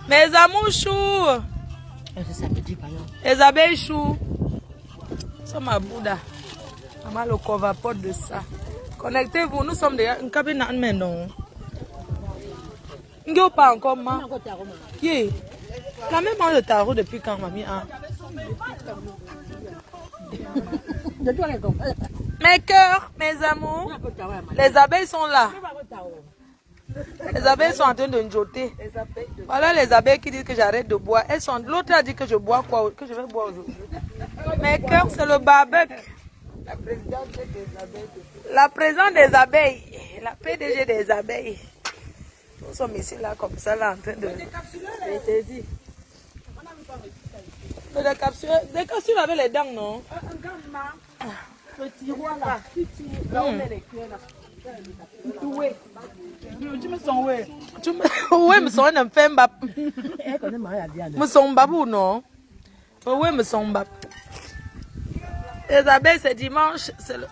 Mes amours choux. Les abeilles choux. C'est ma Bouddha. Maman le cover porte de ça. Connectez-vous, nous sommes déjà une cabine maintenant. N'go pas encore ma. Yeah. La même mange le tarot depuis quand mamie a. Mes cœurs, mes amours. Les abeilles sont là. Les abeilles sont en train de njoter. Voilà les abeilles qui disent que j'arrête de boire. Elles sont. L'autre a dit que je bois quoi, que je vais boire aujourd'hui. Mes cœurs, c'est le barbecue. La présidente des abeilles. La présidente des abeilles. La PDG des abeilles. Nous sommes ici là comme ça là en train de. Des capsules avec les dents, non? Le tiroir là. Là on met les clés là. Oui. Tu me sens oui. Oui, me sens un femme bap. Me sens babou non? Oui, me sens bap. Les abeilles c'est dimanche, c'est le.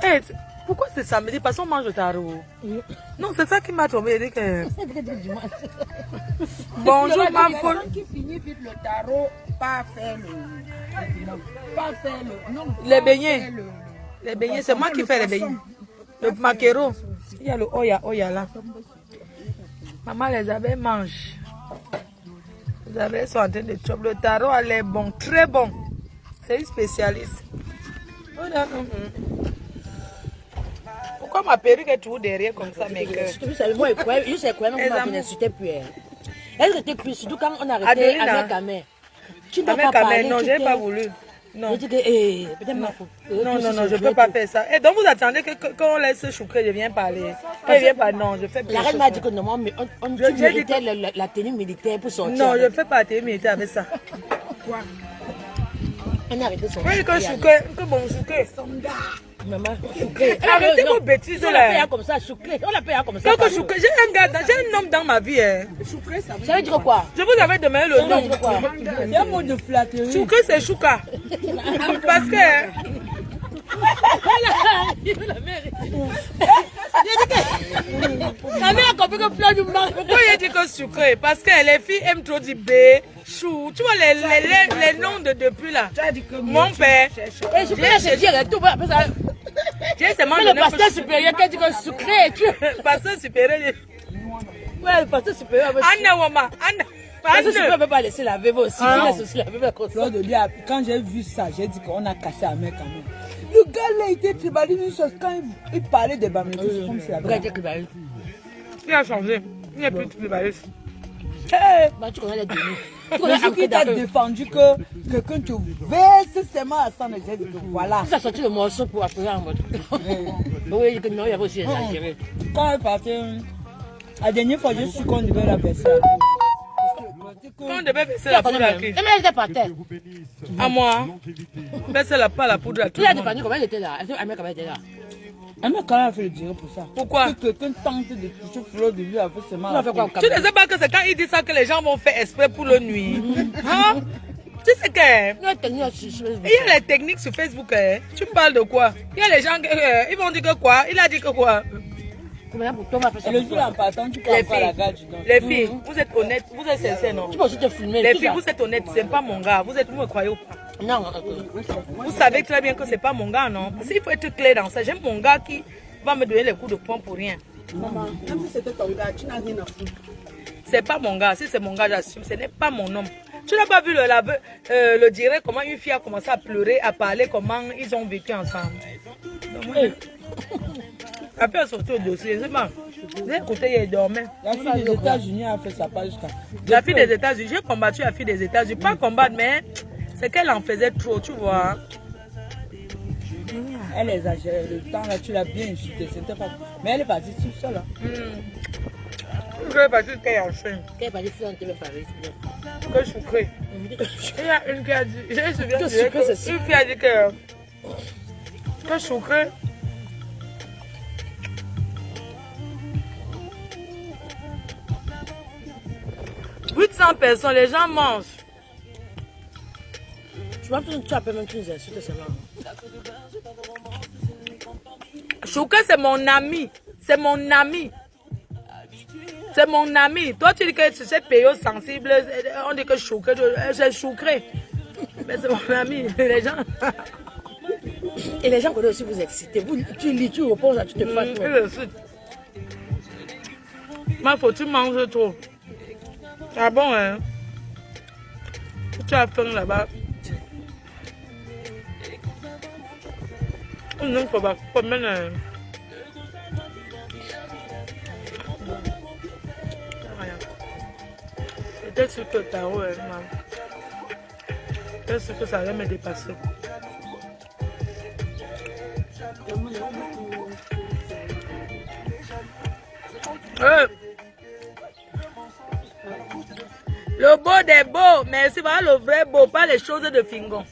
Hey, pourquoi c'est samedi? Parce qu'on mange le tarot. Non, c'est ça qui m'a tombé. Que... Bonjour ma folle. Qui finit vite le tarot, pas faire le. Pas faire le. Non, les beignets. Les beignets, c'est moi qui fais les beignets. Le maquereau. Il y a le oya là. Maman, les abeilles mangent. Les abeilles sont en train de choper. Le tarot, elle est bon, très bon. C'est une spécialiste. Pourquoi ma perruque est toujours derrière comme ça, mes cœurs? Je sais quoi, mais on n'insultait plus. Elle était plus, surtout quand on a arrêté avec Kamé. Tu n'as pas parlé. Non, je n'ai pas voulu. Non. Je dis peut-être ma faute. Non, je ne peux pas faire ça. Et donc vous attendez qu'on laisse Choucré, je viens parler. Elle vient pas, non, je fais plus. La reine m'a dit que normalement, on méritait la tenue militaire pour sortir. Non, je ne fais pas la tenue militaire avec ça. Quoi? On a arrêté son. Oui, que Choucré, que bon Choucré. Maman, Choucré. Arrêtez vos bêtises là. On la paye comme ça, Choucré. On la paye comme ça. Choucré, j'ai un homme dans ma vie. Choucré, ça veut dire quoi? Je vous avais demandé le nom. C'est un mot de flatterie. Choucré, c'est Chouka. Parce que. La mère a compris que fleur du manque. Pourquoi il a dit que sucré? Parce que les filles aiment trop dire B, chou. Tu vois les noms de depuis là. Mon père. Et sucré, c'est dire tout. J'ai seulement le pasteur supérieur qui a dit que sucré. Le pasteur supérieur. Ouais, le pasteur supérieur. Anna Wama. Anna. Parce que tu ne peux pas laisser la veuve aussi. Quand j'ai vu ça, j'ai dit qu'on a cassé la main quand même. Le gars là, il était tribaliste quand il parlait de Bamako. C'est comme si il a changé. Il n'est plus tribaliste. Tu connais les données. Le jour qu'il t'a défendu que quelqu'un te verse seulement à 100, j'ai dit que voilà. Ça a sorti le morceau pour appeler en mode. Oui, il y avait aussi exagéré. Quand elle partait, la dernière fois, je suis qu'on devait la verser. Quand on devait baisser la poudre à qui? Mais elle était par terre. À moi. Baisser pas la poudre à tout. Tu l'as défendu comment elle était là? Elle était là. Elle m'a quand même fait le dire pour ça. Pourquoi? Que quelqu'un tente de toucher fleur de lui avec ses mains. Tu ne sais pas que c'est quand il dit ça que les gens vont faire exprès pour le nuire. Hein? Tu sais que. Il y a les techniques sur Facebook. Tu parles de quoi? Il y a les gens ils vont dire que quoi? Il a dit que quoi? Le jour en partant, tu peux avoir la garde. Les filles, vous êtes honnêtes, vous êtes sincères, non? Tu peux aussi te filmer. Les filles, vous êtes honnêtes, c'est pas mon gars. Vous me croyez ou pas? Non. Vous savez très bien que c'est pas mon gars, non? Parce qu'il faut être clair dans ça. J'aime mon gars qui va me donner les coups de poing pour rien. Maman, même si c'était ton gars, tu n'as rien à foutre. C'est pas mon gars. Si c'est mon gars, j'assume. Ce n'est pas mon homme. Tu n'as pas vu le direct, comment une fille a commencé à pleurer, à parler, comment ils ont vécu ensemble. Après, elle sortait au dossier. C'est bon. J'ai écouté, il dormait. La fille des États-Unis a fait sa page jusqu'à. La fille des États-Unis, j'ai combattu la fille des États-Unis. Pas combattre, mais c'est qu'elle en faisait trop, tu vois. Elle exagère. Le temps là, tu l'as bien insulté. C'était pas. Mais elle est partie toute seule. Là. Je vais partir qu'elle est enceinte. Qu'elle est partie sur TV Paris. Que sucré. Il y a une qui a dit. Je me souviens que sucré, c'est une fille a dit que sucré. 800 personnes, les gens mangent. Tu appelles même plus insultes seulement. Chouka, c'est mon ami. C'est mon ami. C'est mon ami. Toi, tu dis que c'est péo sensible. On dit que choucré. C'est choucré. Mais c'est mon ami. Les gens. Et les gens connaissent aussi vous exciter. Tu lis, tu reposes, tu te fasses. Ma faut tu manges trop. Ah bon, hein? Tu as faim là-bas. Non, faut pas. J'étais sûr que Taro est mal. J'étais sûr que ça allait me dépasser. Le beau des beaux, mais c'est pas le vrai beau, pas les choses de Fingon.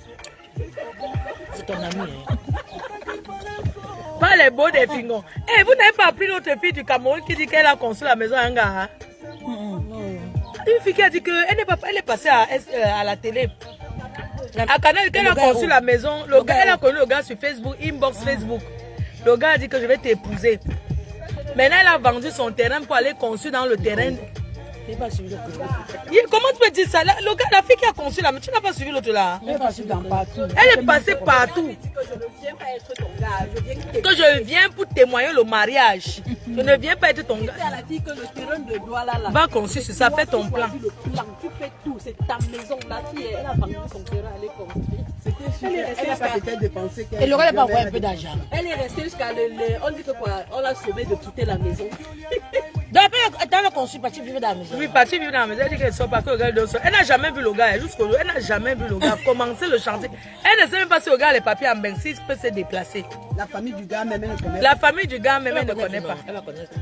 C'est ton ami. Hein. Pas les beaux des Fingon. Eh, vous n'avez pas pris notre fille du Cameroun qui dit qu'elle a construit la maison à un gars. Une fille qui a dit qu'elle est passée à la télé. À Canal, qu'elle a construit la maison. Le gars, elle a connu le gars sur Facebook, inbox Facebook. Le gars a dit que je vais t'épouser. Maintenant, elle a vendu son terrain pour aller construire dans le terrain. Comment tu peux dire ça? Le gars, la fille qui a construit là, mais tu n'as pas suivi l'autre là. Elle est passée dans partout. Elle est passée partout. Que je viens pour témoigner le mariage. Je ne viens pas être ton gars. Elle a dit que le terrain de Douala là. Va construire sur ça, fais ton plan. Tu fais tout, c'est ta maison. La fille, elle a vendu son terrain, elle est construite. Elle n'a pas peut-être dépensé. Et Laura n'a pas envoyé un peu d'argent. Elle est restée jusqu'à on dit que quoi? On l'a sauvée de quitter la maison. Donc après, elle a construit, partie vivre dans la maison. Oui, partie vivre dans la maison. Elle dit qu'elle ne sort pas, que le gars dort. Elle n'a jamais vu le gars. Jusqu'au jour, elle n'a jamais vu le gars commencer le chantier. Elle ne sait même pas si le gars a les papiers en Bensi peut se déplacer. La famille du gars même, elle ne connaît pas. La famille du gars même, elle ne connaît pas. Elle va connaître.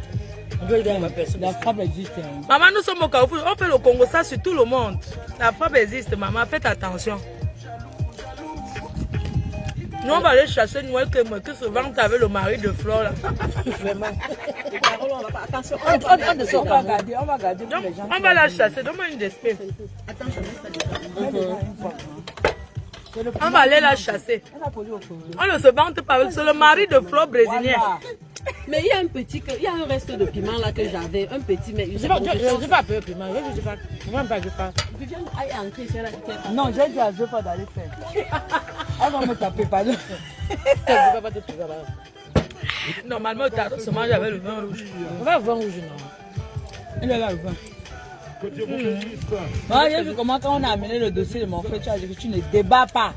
La frappe existe. Maman, nous sommes au Carrefour. On fait le Congo, ça sur tout le monde. La frappe existe, maman. Faites attention. Nous, on va aller chasser une noix que souvent tu avais le mari de Flore là. Vraiment. Attention, On va garder, pour les gens. On va la chasser. Donne-moi une d'espèce. On va aller la chasser. On ne se vante pas. C'est le mari de Flore brésilien. mais il y a un reste de piment là que j'avais, un petit, mais Je ne vais pas peur piment. Je ne vais pas faire. Viviane a entré, c'est là. Non, j'ai dit à deux fois d'aller faire. Elle va me taper, pardon. Normalement, tu as se mange avec le vin rouge. On va voir rouge, non? Elle est là, le vin. Moi, j'ai vu comment quand on a amené le dossier de mon frère, tu as dit que tu ne débats pas.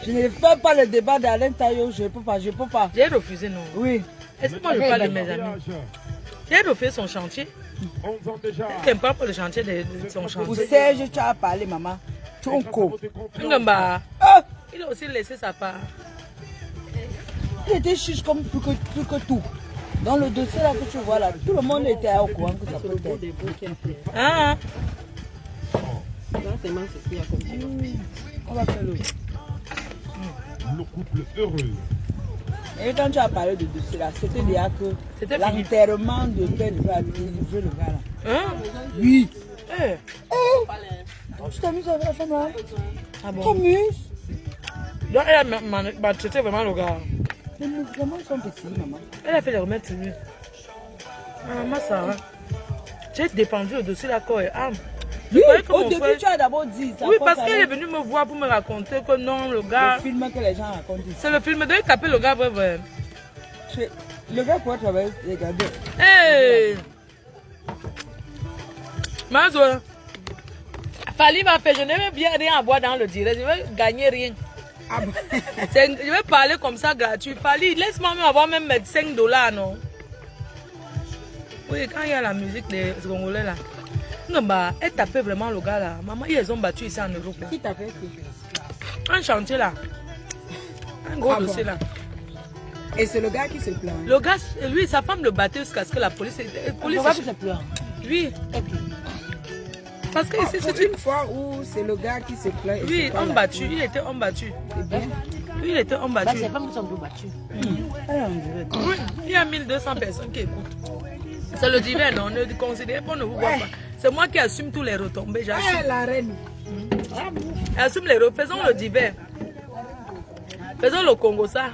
Je ne fais pas le débat d'Alain Taillot, je ne peux pas, je ne peux pas. J'ai refusé, non. Oui. Est-ce que moi je parle de mes amis? J'ai refait son chantier. Tu n'aimes pas pour le chantier de son Pour chantier. Serge, tu as parlé, maman. Tronco. Ngamba, Ah, il a aussi laissé sa part. il était chiche comme plus que tout. Dans le dossier là que tu vois là, tout le monde était au courant que ça peut être. Ah, On va faire le. Le couple heureux. Et quand tu as parlé de dossier là, c'était déjà que C'était fini. l'enterrement de père devait livrer le gars là. hein? Oui. Eh. Tu t'es mise avec la femme là? Ah bon? T'amuses? Donc elle m'a traité vraiment le gars. Les mouvements sont petits, maman. Elle a fait les remèdes sur lui. Ah, maman, ça va. J'ai défendu le dossier d'accord et âme. Oui, croyais que au mon début frère- tu as d'abord dit ça. Oui, parce qu'elle est venue me voir pour me raconter que non, le gars. Le film que les gens racontent ici. C'est le film de taper le gars, vrai. Le gars pourrait travailler, regardez. Hey! Mazo, Fali m'a fait, je n'aime bien rien à boire dans le direct, je vais gagner rien. Je vais parler comme ça gratuit. Fali, laisse-moi même avoir même $5, non? Oui, quand il y a la musique des Congolais là. Non, bah, elle tapait vraiment le gars là. Maman, ils ont battu ici en Europe. Là. Qui t'appelle? Un chantier là. Un gros dossier là. Et c'est le gars qui se plaint. Le gars, lui, sa femme le battait jusqu'à ce que la police. Pourquoi tu te pleures? Lui. Parce que ici, c'est une. Une fois où c'est le gars qui se plaint. et Oui, c'est pas homme la battu. Il était homme battu. Lui, il était homme Bah, battu. c'est les femmes qui sont plus battues. Oui, il y a 1200 personnes qui écoutent. C'est le divin, non? Ne considérez pas, on ne vous voit pas. C'est moi qui assume tous les retombées. J'assume. la reine. Assume les retombées. Faisons le divin. Faisons le Congo, ça.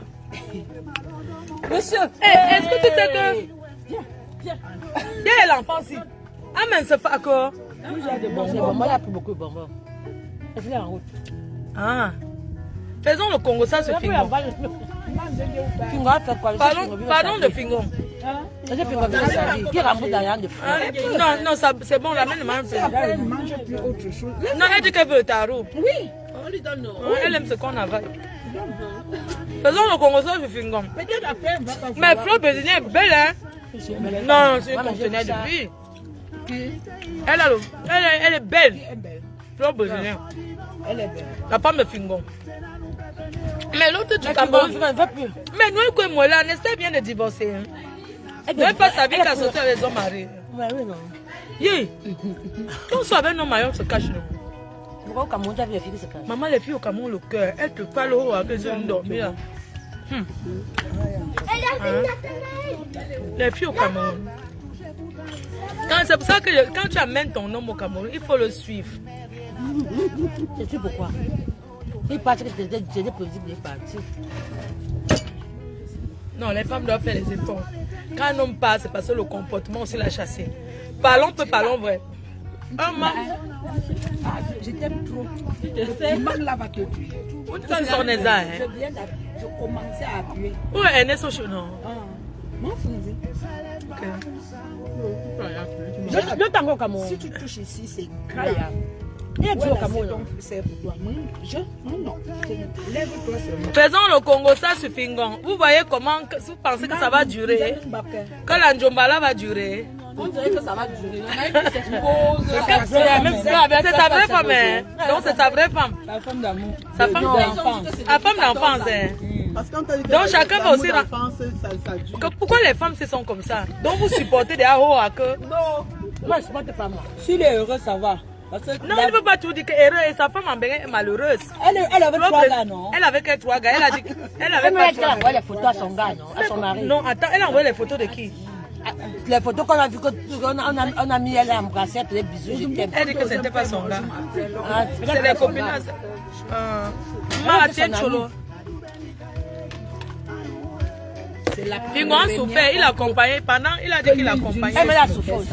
Monsieur. Est-ce que tu sais que. Viens. Viens, l'enfant, si. Ah, mais c'est pas quoi. Nous j'ai des Bon, c'est bonbons. bon, moi, il a pris beaucoup de bonbons. Elle fait en route. Ah. Faisons le Congo, ça, c'est Fingon. Fingon a fait quoi? Pardon de Fingon. C'est Fingon vient de sa vie. Qui rembourse dans rien de fou. Non, non, c'est bon, la main ne mange pas. Elle ne mange plus autre chose. Non, elle dit qu'elle veut le tarot. Oui, on lui donne. Elle aime ce qu'on avale. Faisons le Congo, ça, c'est Fingon. Peut-être après, on va pas Mais Flo Bézinier est belle, hein? Non, c'est une conteneur de fille. Elle est belle. Flo Bézinier. Elle est belle. La femme de Fingon. Mais l'autre du Cameroun. Mais nous, que moi là, Nestor vient de divorcer. Elle ne veut pas sa vie qu'à sortir avec son mari. Oui, non. Yeah. Quand on soit avec nos mariés, on se cache. Non? Pourquoi au Cameroun, tu as vu les filles qui se cachent? Maman, les filles au Cameroun, le cœur, elles te parlent haut avec eux dormir. Les filles au Cameroun. C'est pour ça que quand tu amènes ton homme au Cameroun, il faut le suivre. Sais-tu pourquoi? Il part que c'était prévisible, il est parti. Non, les femmes doivent faire les efforts. Quand un homme part, c'est parce que le comportement aussi l'a chassé. Parlons peu, parlons vrai. Un man. Je t'aime trop. Le man là va te tuer. C'est son eza, hein. Je commençais à appuyer. Où est Ernest Ocho? Non. Mon frère. Ok. Deux tango au Cameroun. Si tu touches ici, c'est grave. Il est toujours au Cameroun. C'est pour toi. Non. Lève-toi seulement. Faisons le Congo, ça sur Fingon. Vous voyez comment, vous pensez que ça va durer? Que la Njombala va durer? On dirait que ça va durer. Il y en a qui s'exposent. C'est sa vraie femme, hein? Donc c'est sa vraie femme. La femme d'amour. Sa femme d'enfance. La femme d'enfance, hein? Parce qu'on t'a dit que Donc chacun va aussi... ça dure. Pourquoi les femmes sont comme ça? Donc vous supportez des hauts à que... Non. Moi, je ne supporte pas moi. S'il est heureux, ça va. Parce que Non, il ne peut pas tout dire que heureux et sa femme en est malheureuse. elle avait 3 gars, non? Elle avait que 3 gars. Elle a dit qu'elle avait Elle pas a 3 gars. envoyé les photos à son gars, non? À son mari. Non, attends, elle a envoyé les photos de qui? Les photos qu'on a vues, on a mis, elle a embrassé, elle faisait bisous, je t'aime. Elle dit que c'était pas son gars. Ah, C'est les copines. Ma tienne cholo. Fingon a souffert, il a accompagné pendant, il a dit qu'il a accompagné. Elle a souffert aussi.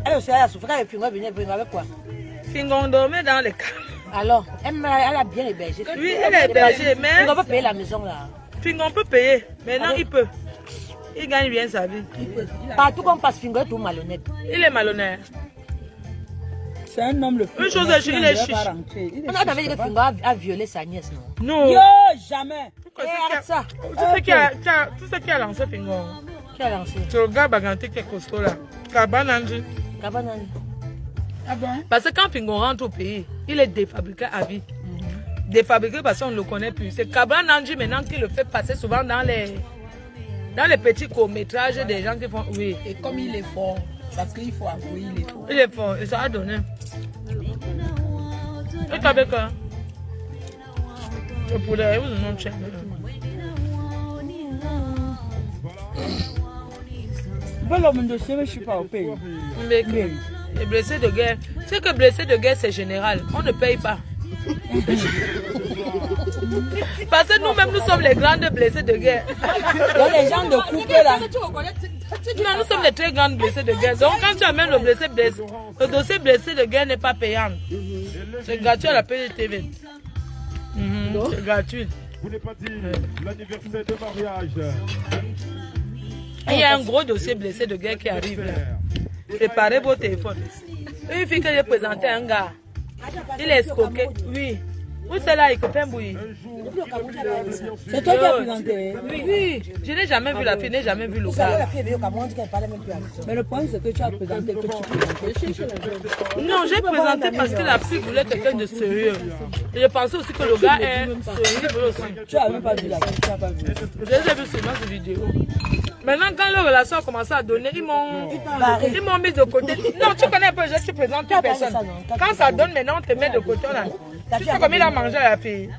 Elle aussi, elle a souffert. Quand Fingon venait avec quoi? Fingon dormait dans les cas. Alors, elle a bien hébergé. Oui, elle est hébergée, mais Fingon peut payer la maison là. Fingon peut payer. Maintenant, il peut. Il gagne bien sa vie. Partout qu'on passe, Fingon est tout malhonnête. Il est malhonnête. C'est un homme le plus. Une chose, il est chiche. On avait dit que Fingon a violé sa nièce, non? Non. Yo, jamais. Arrête ça. Tu sais qui a lancé Fingon? Qui a lancé? C'est le gars Baganté qui est costaud là. Kabananji. Kabanani. Ah bon? Parce que quand Fingon rentre au pays, il est défabriqué à vie. Défabriqué parce qu'on ne le connaît plus. C'est Kabananji maintenant qui le fait passer souvent dans les petits courts-métrages des gens qui font. Oui. Et comme il est fort, parce qu'il faut avouer, il est fort. Il est fort et ça a donné. Et t'as avec quoi? Pour les vous non tchèque. L'homme de je ne suis pas au pays. Mais les blessés de guerre, c'est que blessés de guerre c'est général, on ne paye pas. Parce que nous-mêmes nous sommes les grandes blessés de guerre. Donc les gens de couple là. Non, nous sommes les très grandes blessés de guerre. Donc quand tu amènes le dossier blessé de guerre n'est pas payant. C'est gratuit à la PDTV. C'est gratuit. Vous n'avez pas dit l'anniversaire de mariage. Il y a un gros dossier blessé de guerre qui arrive là. Préparez vos téléphones. Une fille que j'ai présenté un gars. Il est escroqué. Oui. Où c'est là, il fait un bouillie. C'est toi qui as présenté. Oui. Je n'ai jamais vu la fille, je n'ai jamais vu le La gars. fille est venue au Cameroun, qu'elle parlait même plus avec toi. Mais le problème c'est que tu as présenté, que tu présentais. Non, j'ai présenté parce que la fille voulait quelqu'un de sérieux. Et je pensais aussi que le gars est sérieux aussi. Tu n'as même pas vu la fille, tu n'as pas vu. Je les ai vus seulement sur vidéo. Maintenant, quand leur relation a commencé à donner, ils m'ont mis de côté. Non, tu connais un peu, je te présente une personne. Quand ça donne, maintenant, on te met de côté. Là. Tu sais combien il a mangé à la fille?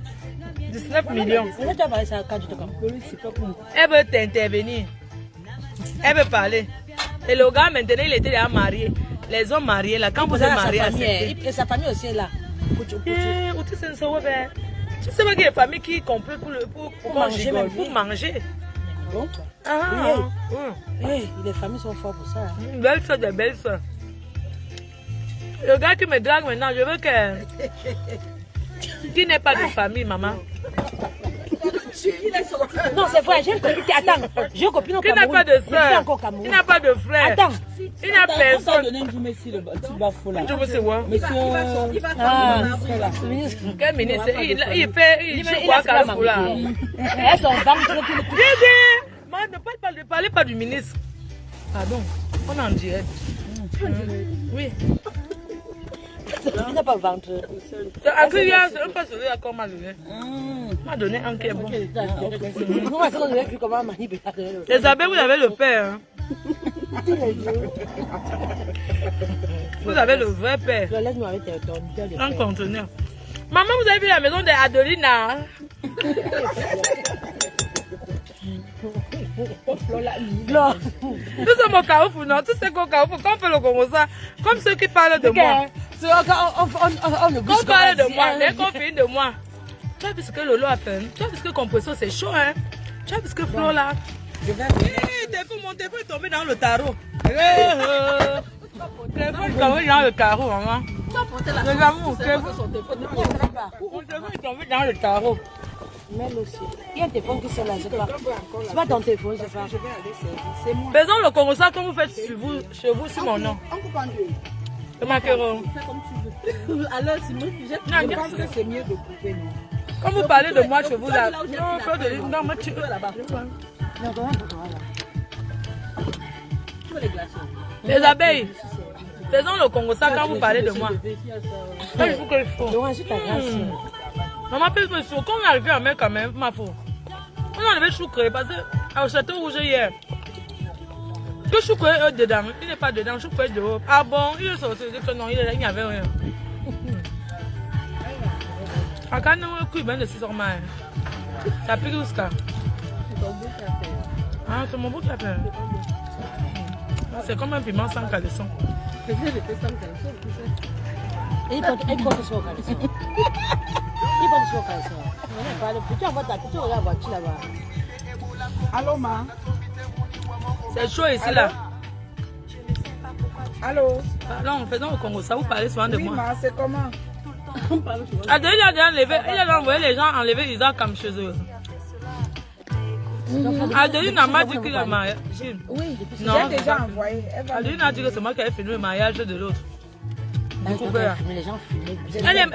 19 millions. Pourquoi tu as parlé ça quand tu te Cameroun? Elle veut t'intervenir. Elle veut parler. Et le gars, maintenant, il était déjà marié. Les hommes mariés, là, quand vous êtes mariés, et sa famille aussi est là. tu sais pas qu'il y a des familles qui comprennent pour manger. Pour manger. Bon. Ah, Les familles sont fortes pour ça. Belle soeur, des belles soeurs. Le gars qui me drague maintenant, je veux que... Qui n'est pas de famille, maman. Non, c'est vrai, j'ai une copine qui attend. J'ai une copine au Qui n'a Cameroun. pas de Qui soeur. encore au Cameroun. Qui n'a pas de frère. Attends. Il n'y a On t'a personne. donné un Messi, le petit bafou là. Je veux savoir. Monsieur. Ah, Ministre, ministre. Quel ministre? Il fait quoi, Carrefour là? Elles sont ventre. Ne parlez pas du ministre. Pardon, on est en direct. Oui. Il n'a pas ventre. C'est un peu celui à quoi m'a donné. M'a donné un qui est bon. Moi, c'est quand j'ai vu comment manipuler. Les abeilles, vous avez le père. Hein? Vous avez le vrai père. Laisse-moi avec ton Un conteneur. Maman, vous avez vu la maison d'Adelina? Non. Nous sommes au Carrefour, non? Tu sais qu'au Carrefour, quand on fait le Congo, ça, comme ceux qui parlent de moi. On Quand on parle de moi, dès qu'on finit de moi. Tu as vu ce que Lolo a fait? Tu as vu ce que Compresso, c'est chaud, hein? Tu as vu ce que Flo là? Mon téléphone est tombé dans le tarot. Mon téléphone est tombé dans le tarot, maman. Mon téléphone est tombé dans le tarot. Mel aussi. Il y a un téléphone qui sonne là, c'est pas. C'est pas ton téléphone, c'est pas. C'est moi. Faisons le Congo, ça comme vous faites chez vous, sur mon nom. On coupe en deux. Le macaron. Fais comme tu veux. Alors, Simon, je pense que c'est mieux de couper, non? Quand vous parlez de moi chez vous là, non, non, moi tu veux là-bas. Non, quand même, Tu veux les glaçons? Les abeilles. Faisons le Congo, ça quand vous parlez de moi. Moi, il faut que je fasse. Donc, ensuite, ta grâce. Maman, quand on est arrivé à mer quand même, ma faute. On a enlevé Choucré parce qu'au château rouge hier, que Choucré est dedans, il n'est pas dedans, Choucré est dehors. Ah bon, il est sorti, il dit que non, il n'y avait rien. Ah, quand on a pris ben de 6 heures, ça pique jusqu'à. Ah, c'est mon beau qui a fait. C'est comme un piment sans caleçon. Et il porte sur le caleçon. Il porte sur le caleçon. On va tu envoies ta petite voiture là-bas. Allô, ma? C'est chaud ici là. Allô? Non, faisons au Congo, ça vous parlez souvent de Oui, moi. ma, c'est comment? Adèle, il a envoyé les gens enlever Isaac comme chez eux. Adeline a pas dit qu'il a marié. Oui, non, j'ai déjà envoyé. Adeline a dit que c'est moi qui ai fini le mariage de l'autre. Les gens fumaient.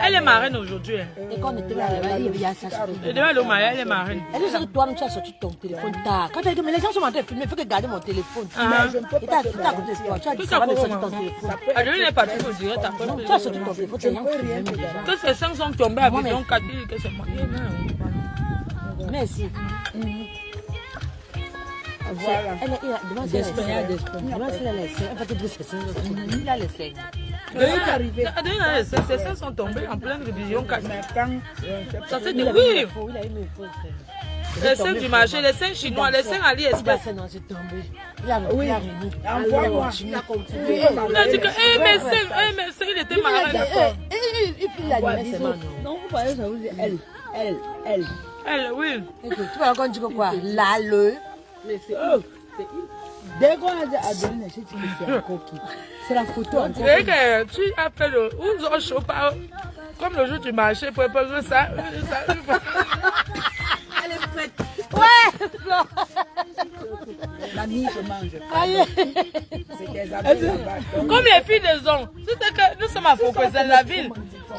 Elle est marraine aujourd'hui. Et quand on était là, il y a ça. Et demain, le mariage, elle est marraine. Elle dit que toi, tu as sorti ton téléphone tard. Quand tu as dit, mais les gens sont en train de filmer, il faut que garder mon téléphone. Mais je ne peux pas te Tu as dit, ça va me sortir ton téléphone. Adeline n'est pas toujours direct. Tu as sorti ton téléphone, tu as rien filmé. Que ces 5 sont tombés à Vision 4, que c'est moi. Merci. Voilà. Il a les seins. Adeline a les 5, ces 5 sont tombés en pleine Vision 4. Mais quand... Ça c'est de oui. Il a eu Les 5 du marché, les 5 chinois, les 5 AliExpress. c'est tombé. Il a Oui, envoie-moi. Il a dit que, mes 5, il était marraine. Il a dit, Non, vous voyez, ça vous dit elle. Elle, oui. tu vas encore dire quoi? Là, le. Mais c'est Dès qu'on a dit Adeline, je dis que c'est un coquille. C'est la photo en Tu sais que tu as fait le. Où on chauffe pas. Comme le jour du marché, pour que ça. Elle est prête. Ouais! la nuit, je mange. C'est des abeilles là-bas. Comme les filles de Zong. Tu sais que nous sommes à Foucault, c'est la ville.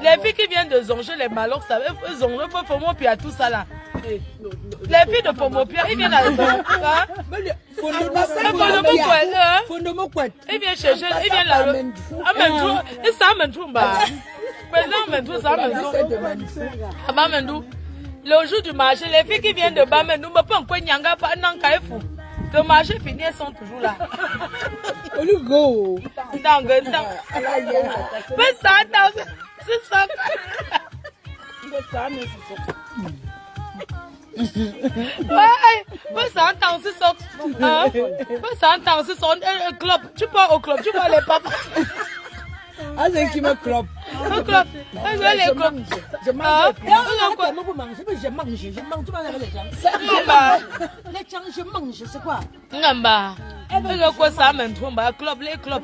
Les filles qui viennent de zonger les malheurs, ça veut zonger pour Pomopia et tout ça là. Les filles de Pomopia, ils viennent à zonger. Ils viennent chercher, ils viennent là. Amendou, et ça Amendou, bah. Maintenant Amendou, ça Amendou. Le jour du marché, les filles qui viennent de Bamendou, mais pas encore Nyanga, pas Nankaïfou. Le marché fini, elles sont toujours là. Go. Mais ça, c'est ça. Ouais, ça entend, c'est ça. Ça entend, c'est ça. Club, tu pars au club, tu vois les papas. Ah, c'est qui me clope. Au club, les clubs. Je mange. Je mange, tu vas avec les gens. Les gens, je mange, c'est quoi? Ngamba. Elle veut quoi ça, même, club, les clubs.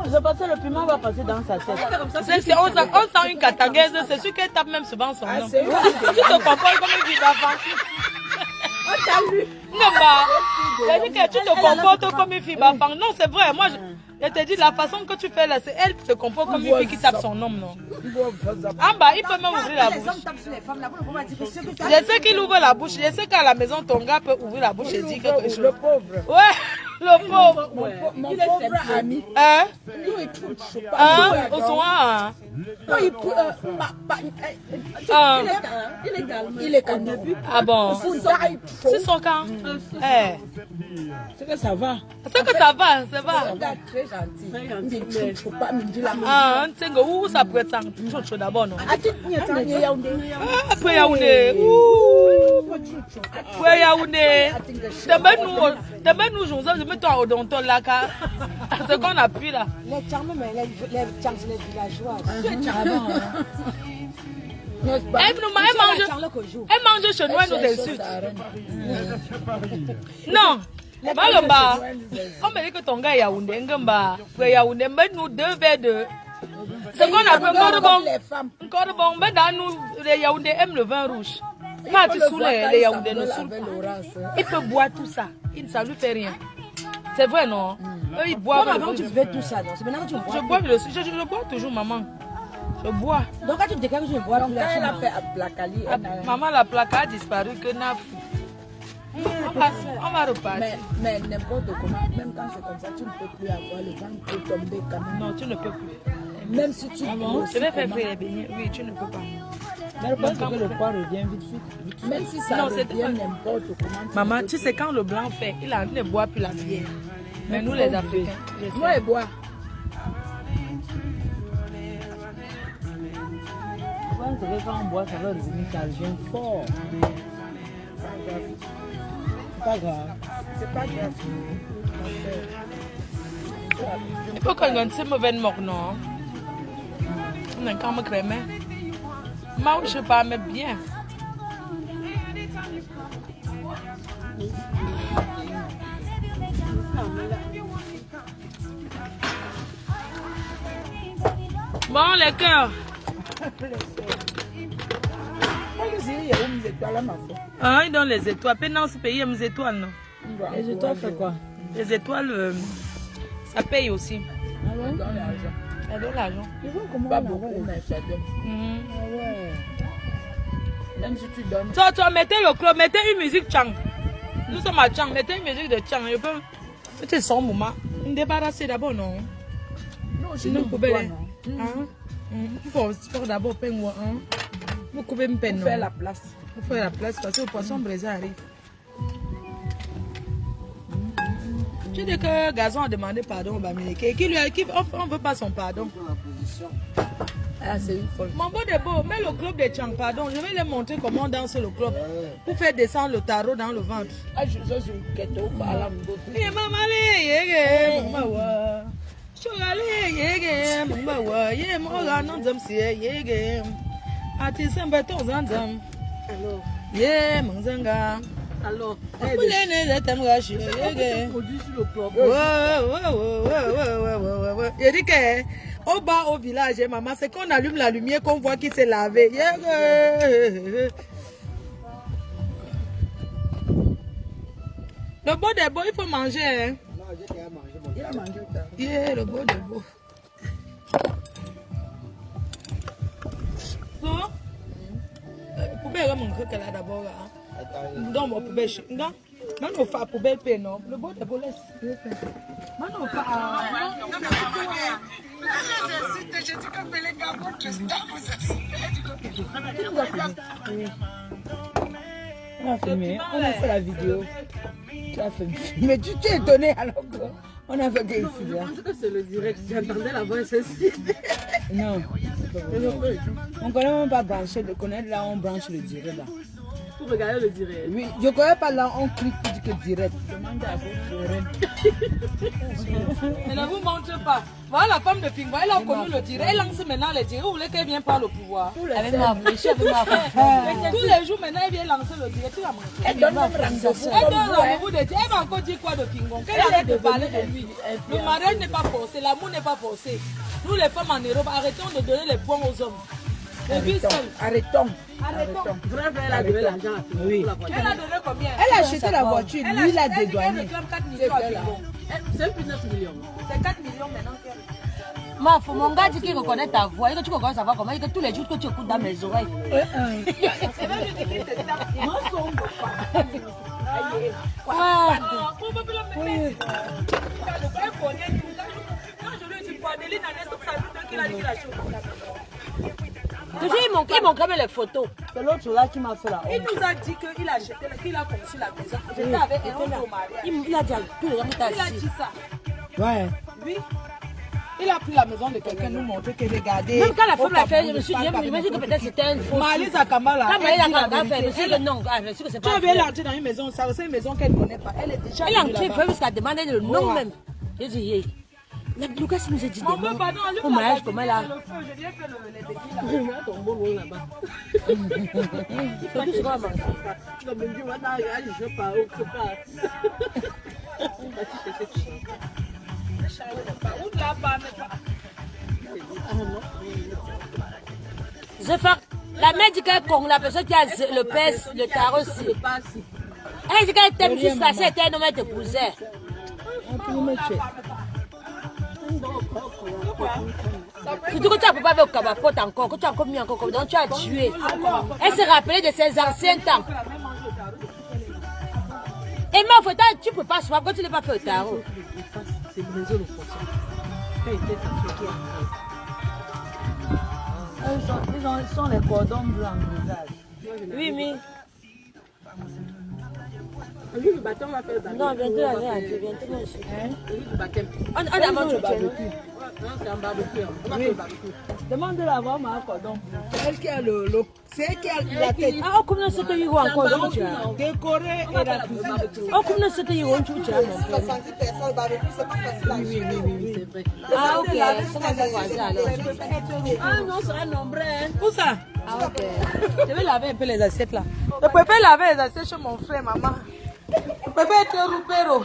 Je pensais le piment va passer dans sa tête. On sent une catangaise, c'est sûr qu'elle tape même souvent son nom. Tu te comportes comme une fille d'enfant. On t'a lu. Non, bah, c'est-à-dire que tu te comportes comme une fille d'enfant. Non, c'est vrai, moi, je te dis, la façon que tu fais là, c'est elle qui se comporte comme une fille qui tape son homme, non? Ah bah, il peut même ouvrir la bouche. Je sais qu'il ouvre la bouche. Je sais qu'à la maison, ton gars peut ouvrir la bouche et dire quelque chose. Le pauvre. Ouais, le pauvre. Mon pauvre ami. Hein? Nous, il trouve chaud. Hein? Au soin. Non, il est calme. Il est calme. Ah bon? C'est son camp. Eh. C'est que ça va. C'est que ça va, ça va. Un gars très gentil. Il ne faut pas me dire la même. Ah, tu sais, où ça peut être chaud d'abord, non? Après Yaoundé. Après Yaoundé. Demain nous jouons, je mets toi au donton là, ce qu'on appuie là. Les charmes, mais les villageois. Elle mange chez nous, elle nous insulte. Non. Malomba. On me dit que ton gars est Yaoundé, Ngamba. Yaoundé, mets-nous 2 verres de. C'est qu'on appelle encore bon. Mais dans nous, les Yaoundé aiment le vin rouge. Quand tu saoules les Yaoundé, nous saoulent pas. Il peut boire tout ça. Ça ne lui fait rien. C'est vrai, non? Eux, ils boivent. Avant, tu fais tout ça, non? C'est maintenant que tu bois. Je bois toujours, maman. Je bois. Donc, quand tu déclares que je bois, donc, quand elle a fait à Placali, maman, la plaque a disparu que n'a fou. On va repartir. Mais n'importe comment, même quand c'est comme ça, tu ne peux plus avoir le ventre peut tomber quand même. Non, tu ne peux plus. Même si tu je vais faire frire les beignets. Oui, tu ne peux pas. Mais je pense que le poids revient vite. Même si ça revient n'importe comment. Maman, tu sais quand le blanc fait, il a ne boit plus la bière. Mais nous les Africains. Moi, il boit. Quand on boit, ça va revenir, ça revient fort. C'est pas grave. C'est pas grave. Il faut qu'on ait un mauvais mort, non? On a quand même crémé. Moi, je ne sais pas, mais bien. Bon, les cœurs. Ah, ils donnent les étoiles. Dans ce pays, il y a des étoiles, non? Les étoiles, c'est quoi? Les étoiles, ça paye aussi. Ah ouais? Ça donne l'argent. Pas beaucoup, mais ça donne. Même si tu donnes. Toi, mettez le club, mettez une musique Chang. Nous sommes à Chang, mettez une musique de Chang. Je peux. Mettez son moment. Une débarrasser d'abord, non? Non, sinon, pour toi, non. Il faut d'abord peindre. Vous coupez une peine. Pour faire la place. Pour faire la place parce que le poisson braisé arrive. Tu dis que Gazon a demandé pardon au Bamileke. On ne veut pas son pardon. Ah, c'est une folle. Mon beau de beau, mets le club de Chang, pardon. Je vais les montrer comment on danse le club. Pour faire descendre le tarot dans le ventre. Ah, je suis une quête au parlant. Alors, il dit que au bas au village, maman, c'est qu'on allume la lumière qu'on voit qu'il s'est lavé. Le beau de beau, il faut manger. Hein? Il a mangé. Yeah, le beau de beau. So, poubelle va manger qu'elle a d'abord. Donc, mon poubelle, non, non, pas poubelle, non. Le beau de beau laisse. Non, non, pas. On a filmé, on a fait la vidéo. Tu as fait mais tu t'es étonné alors qu'on a fait que ici là. je pense que c'est le direct. J'entendais la voix celle-ci. Non. On ne connaît même pas brancher. De connaître là, on branche le direct là. Pour regarder le direct. Oui, je ne connais pas là, on clique. que direct. Demande à votre reine. Mais ne vous montre pas. Voilà la femme de Pingwa, elle a connu le direct. Elle lance maintenant le direct. Vous voulez qu'elle vienne par le pouvoir? Avec ma fléchée, avec ma Tous les jours maintenant, elle vient lancer le direct. Tu la montres. Elle donne même rendez-vous. Elle donne rendez-vous de dire. Elle va encore dire quoi de Pingwa? Qu'elle arrête de parler de lui. Le mariage n'est pas forcé, l'amour n'est pas forcé. Nous les femmes en Europe, arrêtons de donner les points aux hommes. Arrêtons. Vrai, elle a donné l'argent à Pingwa. Oui. Elle a donné combien? Elle a acheté la voiture, lui il a dédouané. Elle réclame 4 millions à Pingwa. C'est plus 9 millions. C'est 4 millions maintenant qu'elle. Mon gars dit qu'il reconnaît ta voix. Et que tu commences à voir comment. Et que tous les jours que tu écoutes dans mes oreilles. Toujours, il manque quand même les photos. C'est l'autre là qui m'a fait la Il honte. nous a dit qu'il a acheté, qu'il a conçu la maison. J'étais avec un autre au mariage. Il a dit à tous les gens qui Il a t'assistent. dit ça. Ouais. Oui. Il a pris la maison de quelqu'un, nous montrer que regardez. Même quand la femme l'a fait, Au je me suis dit, Cameroun, je me suis dit que peut-être c'était une fausse. Malisa Kamala. Quand elle a dit la fait, je me vérité. suis dit que non, je me suis dit que c'est Tu pas veux vrai. l'entrer dans une maison, ça c'est une maison qu'elle ne connaît pas. Elle est déjà Elle a venue entré, là-bas. jusqu'à demander le nom Ouais. même. J'ai dit, hey. La Lucas nous a dit Mon des père, mots. pardon, Au mariage, comment elle a. le feu, je viens que les déguis là. Il y a ton beau rôle là-bas. C'est tout ce qu'on va manger. Comme me dit, voilà, je pars, je pars. Où là-bas, mais pas. Je fais. La mère dit qu'elle con, la personne qui a le pèse, le tarot, si. Elle dit qu'elle t'aime juste parce qu'elle était un homme, elle t'épousait. Surtout que tu as pas avec au cabapote encore, que tu as encore mis encore, donc tu as tué. Elle s'est rappelée de ses anciens temps. Et mais en fait, tu ne peux pas soir quand tu n'as pas fait au tarot. C'est brisé le poisson. Elle était fatiguée. Ils sont les cordons blancs du visage. Oui, mais. Lui, le bâton, on va faire le barbecue. Non, bientôt, elle vient, bientôt, moi aussi. Lui, le baptême. On a mangé le le barbecue. barbecue. Non, c'est un barbecue. On va faire le barbecue. Demande-la à voir ma cordon. C'est elle qui a le c'est elle qui a la tête. Ah, on commence à te dire encore, donc tu as. Décorée et la cuisine. On commence à te dire, tu as, mon frère. 70 personnes au barbecue, c'est pas facile à Oui, c'est vrai. Ah, ok, ça va se voir alors. Ah non, c'est un nombre. Où ça? Ah, ok. Je vais laver un peu les assiettes là. Je préfère laver les assiettes chez mon frère, maman. Je préfère être roupero.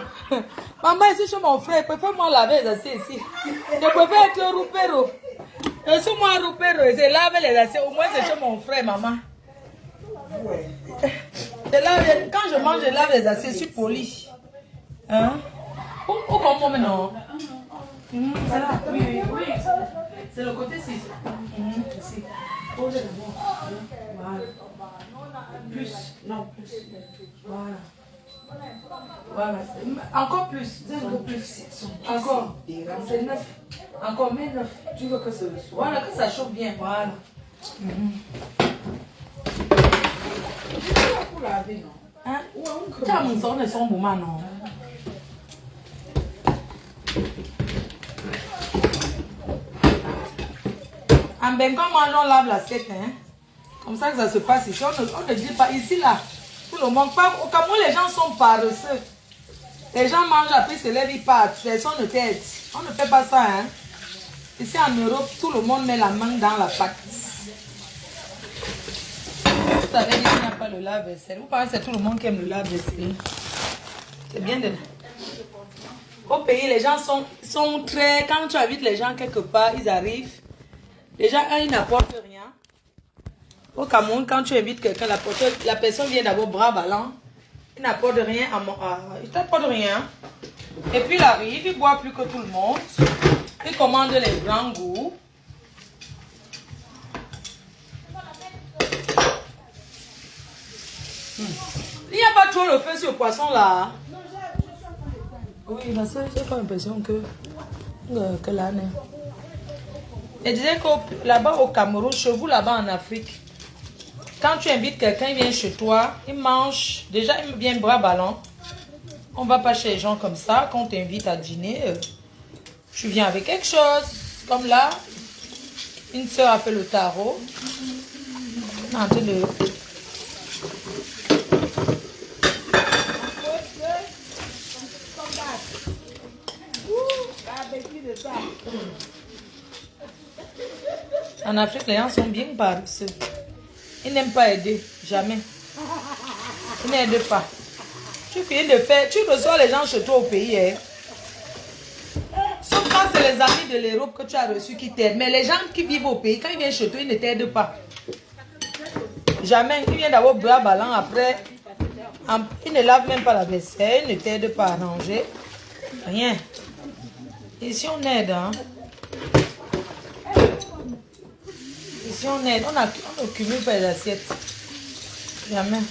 Maman ici chez mon frère, je préfère moi laver les assiettes ici. Je préfère être roupero. Je suis moi roupero et je lave les assiettes. Au moins c'est chez mon frère, maman. Quand je mange, je lave les assiettes, je suis poli. Hein? Où comment maintenant? C'est là, oui. C'est le côté 6. Ici. Voilà. Plus. Non, plus. Voilà. Voilà. Encore plus. Encore plus. Encore. C'est 9. Encore, mais 9. Tu veux que ce soit. Voilà, que ça chauffe bien. Voilà. Pour laver, non? Hein? Tu as mon son et son moment, non? En Bengal, on lave l'assiette, hein. Comme ça que ça se passe ici. On ne dit pas ici, là. Tout le monde. Pas, au Cameroun, les gens sont paresseux. Les gens mangent, après se lèvent, ils partent. Personne ne t'aide. On ne fait pas ça, hein. Ici en Europe, tout le monde met la main dans la pâte. Vous savez qu'il n'y a pas le lave-vaisselle. Vous pensez que c'est tout le monde qui aime le lave-vaisselle. C'est bien de... Au pays, les gens sont très... Quand tu invites les gens quelque part, ils arrivent. Les gens, ils n'apportent rien. Au Cameroun, quand tu invites quelqu'un, la personne vient d'abord bras ballants. Il n'apporte rien il t'apporte rien. Et puis il arrive, il boit plus que tout le monde. Il commande les grands goûts. Il n'y a pas trop le feu sur le poisson là. Oui, j'ai pas l'impression que l'année. Je disais que là-bas au Cameroun, chez vous là-bas en Afrique, quand tu invites quelqu'un, il vient chez toi, il mange, déjà il vient bras ballants. On ne va pas chez les gens comme ça. Quand on t'invite à dîner, tu viens avec quelque chose. Comme là, une soeur a fait le tarot. En Afrique, les gens sont bien paresseux. Ils n'aiment pas aider, jamais. Ils n'aident pas. Tu finis de faire, tu reçois les gens chez toi au pays. Hein. Sauf quand c'est les amis de l'Europe que tu as reçus qui t'aident. Mais les gens qui vivent au pays, quand ils viennent chez toi, ils ne t'aident pas. Jamais. Ils viennent d'abord boire ballon après. Ils ne lavent même pas la vaisselle, ils ne t'aident pas à ranger. Rien. Ici on aide. Hein. Ici on aide. On ne cumule pas les assiettes. Jamais.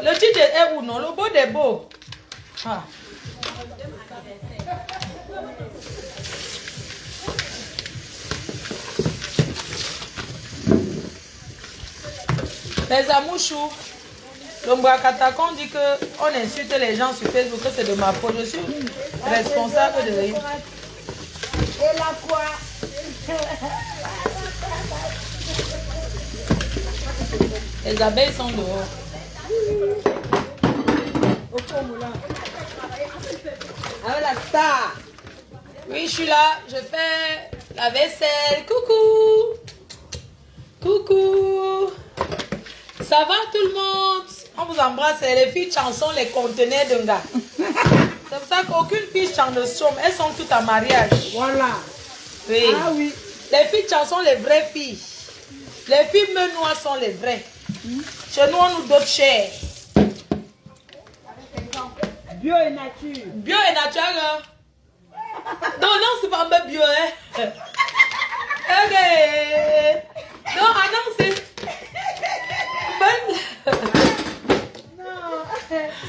Le titre est où non? Le beau des beaux. Ah. Les amouchous. L'Ombrakatacon dit qu'on insulte les gens sur Facebook, que c'est de ma faute. Je suis responsable de rien. Et la quoi? Les abeilles sont dehors. Avec la star. Oui, je suis là. Je fais la vaisselle. Coucou. Coucou. Ça va tout le monde? On vous embrasse. Les filles chansons les conteneurs d'un gars. C'est pour ça qu'aucune fille chante de somme. Elles sont toutes en mariage. Voilà. Oui. Ah oui. Les filles chansons les vraies filles. Les filles menois sont les vraies. Chez nous, on nous donne cher. Bio et nature. Bio et nature. Non, non, c'est pas un peu bio, hein. Ok. Non, ah non, c'est...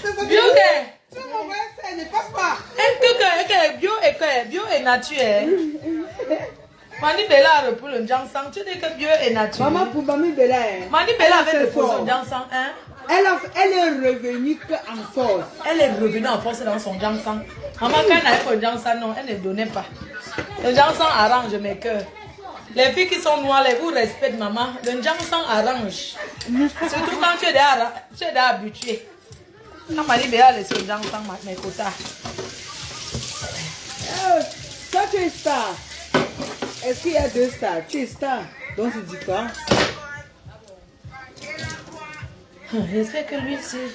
C'est Bio, tu m'envoies ça, ne passe pas. Bio et nature. Mani Bella a repris le Jansang. Tu dis que bio est nature. Maman pour Mami Bella. Mani Bella avait déposé le Jansang, hein. Elle est revenue en force. Elle est revenue en force dans son Jansang. Maman, quand elle n'avait pas le Jansang, non, elle ne donnait pas. Le Jansang arrange mes cœurs. Les filles qui sont noires, les vous respectent, maman. Le Jansang arrange. Surtout quand tu es déjà habitué. Quand Mani Bella a laissé le Jansang, mes quotas. Toi, tu es star. Est-ce qu'il y a deux stars? Tu es star. Donc c'est différent. J'espère que lui, c'est...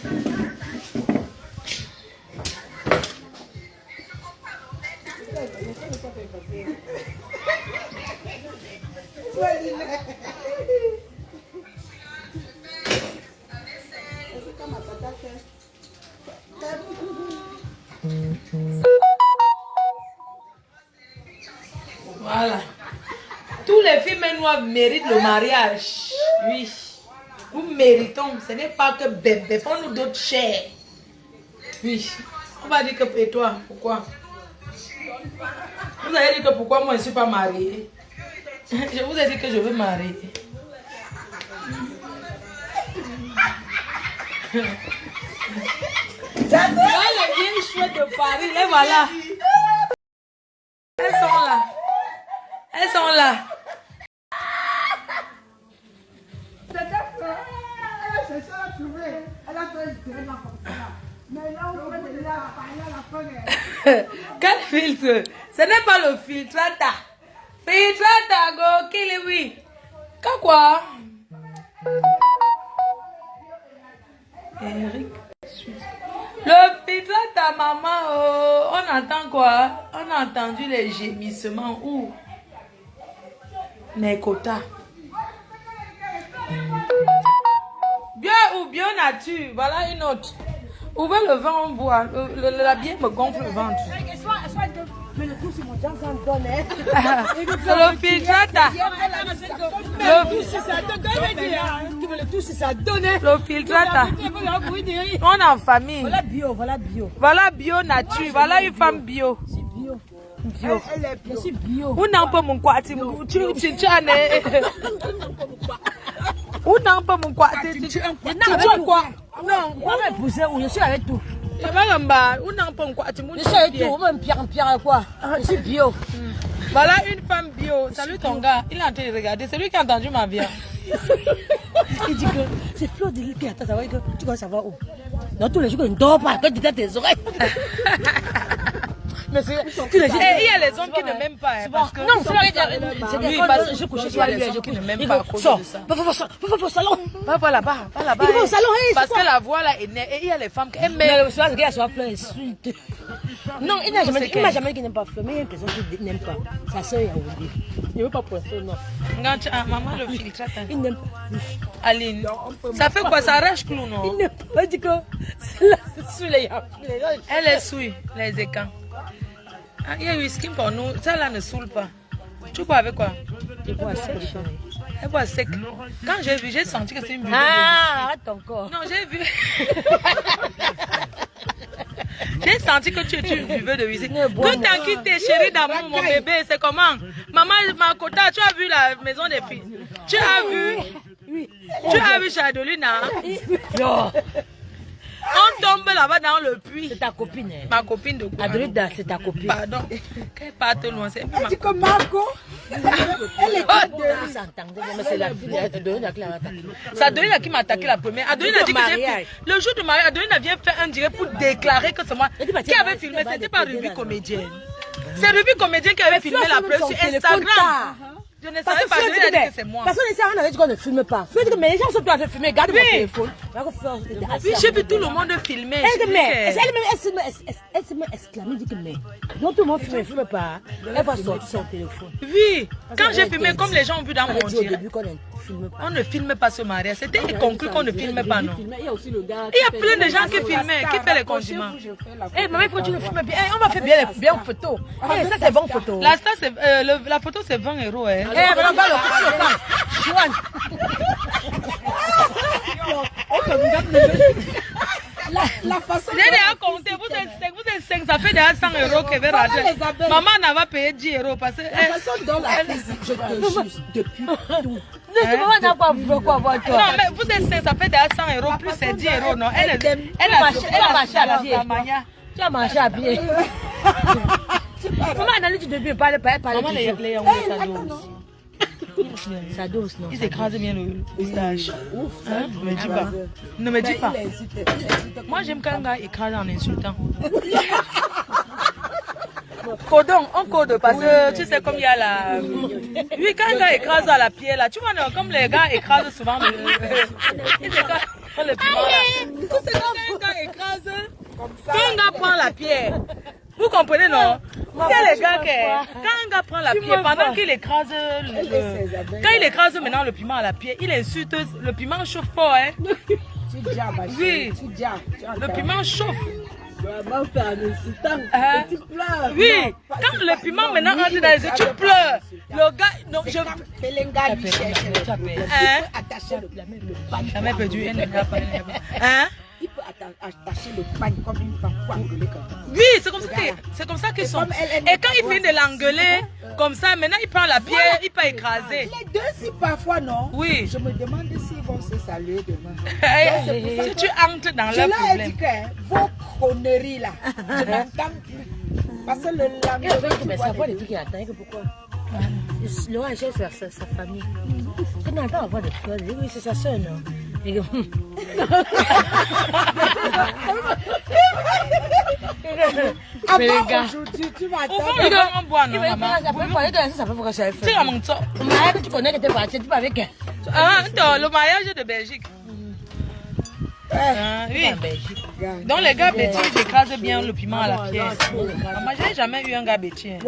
Voilà. Tous les filles noires méritent le mariage. Oui. Nous méritons. Ce n'est pas que bébé. On nous donne cher. Oui. On va dire que et toi, pourquoi? Vous avez dit que pourquoi moi je ne suis pas mariée? Je vous ai dit que je veux marier. Voilà les vieilles chouettes de Paris. Les voilà. Elles sont là. Elles sont là. Quel filtre? Ce n'est pas le filtrata. Filtrata, go kill oui. Quoi? Eric. Le filtrata, maman, oh, on entend quoi? On a entendu les gémissements où? Nekota. Bio ou bio nature, voilà une autre. Ouvrez le vent, on boit. La bière me gonfle le ventre. Mais le coup, c'est mon Jansang donne. C'est le filtrata. Le tout, c'est ça donne. Le filtrata. On est en famille. Voilà bio, voilà bio. Voilà bio nature. Voilà une femme bio. Bio. Bio. Elle est bio. Je suis bio. Où n'a pas mon quoi? Tu Où n'a pas mon quoi? Tu quoi? Non, on va pousser où je suis avec tout. Je sais tout, même Pierre quoi. Je suis bio. Voilà une femme bio. Salut ton gars. Il est en train de regarder. C'est lui qui a entendu ma vie. Il dit que c'est Flo de qui attend, ça va que tu vas savoir où. Dans tous les jours, il ne dort pas, quand tu as tes oreilles. Mais c'est. Il y a les hommes qui ne m'aiment pas. Parce que non, c'est vrai, oui, parce que je couchais sur lui, qui ne m'aiment pas à cause de ça. Va au salon. Va là-bas, va là-bas. Il va au salon, parce que la voix là est née. Et il y a les femmes qui aiment. Mais le soir, le gars soit plein insulte. Non, il n'a jamais dit qu'il n'aime pas Flo, mais il y a une personne qui n'aime pas. Sa soeur, il a oublié. Il ne veut pas pour ça, non. Maman le filtre. Il n'aime pas. Aline, ça fait quoi? Ça arrache clou, non? Il n'aime pas. Il dit que c'est là, sous les gens. Elle est souille, les écans. Il y a eu skin pour nous, ça là ne saoule pas. Tu bois avec quoi? Je bois sec. Elle boit sec. Quand j'ai vu, j'ai senti que c'est une buveuse. Ah, arrête ton corps. Non, j'ai vu. J'ai senti que tu es une buveuse de visite. Que t'as quitté, chérie d'amour, mon bébé, c'est comment? Maman, Makota, tu as vu la maison des filles? Tu as vu? Oui. Tu as vu Chadolina? Non. On tombe là-bas dans le puits. C'est ta copine. Ma copine de quoi? Adrida, c'est ta copine. Pardon. Qu'elle parte loin, c'est Elle dit que Marco, elle est mais c'est la fille de C'est Adolina qui m'a attaqué la première. Adolina dit que le jour de mariage, Adolina vient faire un direct pour déclarer que c'est moi qui avait filmé. C'était pas Ruby comédienne. C'est Ruby comédienne qui avait filmé la preuve sur Instagram. Je ne savais pas, Adolina dit que c'est moi. Parce qu'on avait dit qu'on ne filme pas. Mais les gens sont tous en train de filmer. Garde mon téléphone. Oui, j'ai vu tout le monde filmer. Elle s'est même exclamée, dit que mais. Donc tout le monde ne filme pas. Elle va sortir son téléphone. Oui, quand j'ai filmé, comme les gens ont vu dans mon direct. On ne filme pas ce mariage. C'était conclu qu'on ne filme pas, non. Il y a aussi le gars. Il y a plein de gens qui filmaient, qui font les condiments. Eh, maman, il faut que tu le filmes bien. On va faire bien en photo. Ça, c'est bon photo. La photo, c'est 20 €. Eh, mais on va le la façon. J'ai déjà compté, vous êtes 5, ça fait déjà 100 € que va rater. Maman n'a pas payé 10 € parce que. La façon dont la physique, je te jure, depuis tout. Maman n'a pas voulu quoi voir toi. Non, mais vous êtes 5, ça fait déjà 100 € plus c'est 10 €, non? Elle a marché à pied. Tu as marché à pied. Maman a dit du début, parle pas. Maman, les ça dose, non? Ils écrasent bien le stage. Hein? Ne me dis pas. Ne me dis pas. Moi, j'aime quand un gars écrase en insultant. Codon, on code parce que tu sais comme il y a la... Oui, quand un gars écrase à la pierre là, tu vois, non, comme les gars écrasent souvent le piment là. Tu sais quand un gars écrase, quand un gars prend la pierre, vous comprenez, non? Il y a les gars qui, quand un gars prend la pierre, pendant qu'il écrase, quand il écrase maintenant le piment à la pierre, il insulte, le piment chauffe fort, hein? Oui, le piment chauffe. Oui, quand le piment maintenant entre dans les yeux, tu pleures. Le gars, non, je... Jamais perdu, elle n'a pas. Hein? Il peut attacher le pain comme une femme pour engueuler quelqu'un. Oui, c'est comme ça qu'ils sont. Et quand il finit de l'engueuler, comme ça, maintenant il prend la pierre, il peut écraser. Les deux, si parfois non. Oui. Je me demande s'ils vont se saluer demain. Si tu entres dans leur problème. Je leur ai dit que vos conneries là, je n'entends plus. Parce que le lendemain, mais ça voit les trucs qui attendent, pourquoi? Laurent achète sa famille. Tu n'entends avoir de fleurs. Oui, c'est sa soeur, non? Aujourd'hui, tu vas attendre. On boit, non, maman. Tu connais que tu es parti, tu vas avec elle. Le mariage de Belgique. Oui. Donc les gars bêtis, ils écrasent bien le piment à la pierre. Moi, j'ai jamais eu un gars bêtis.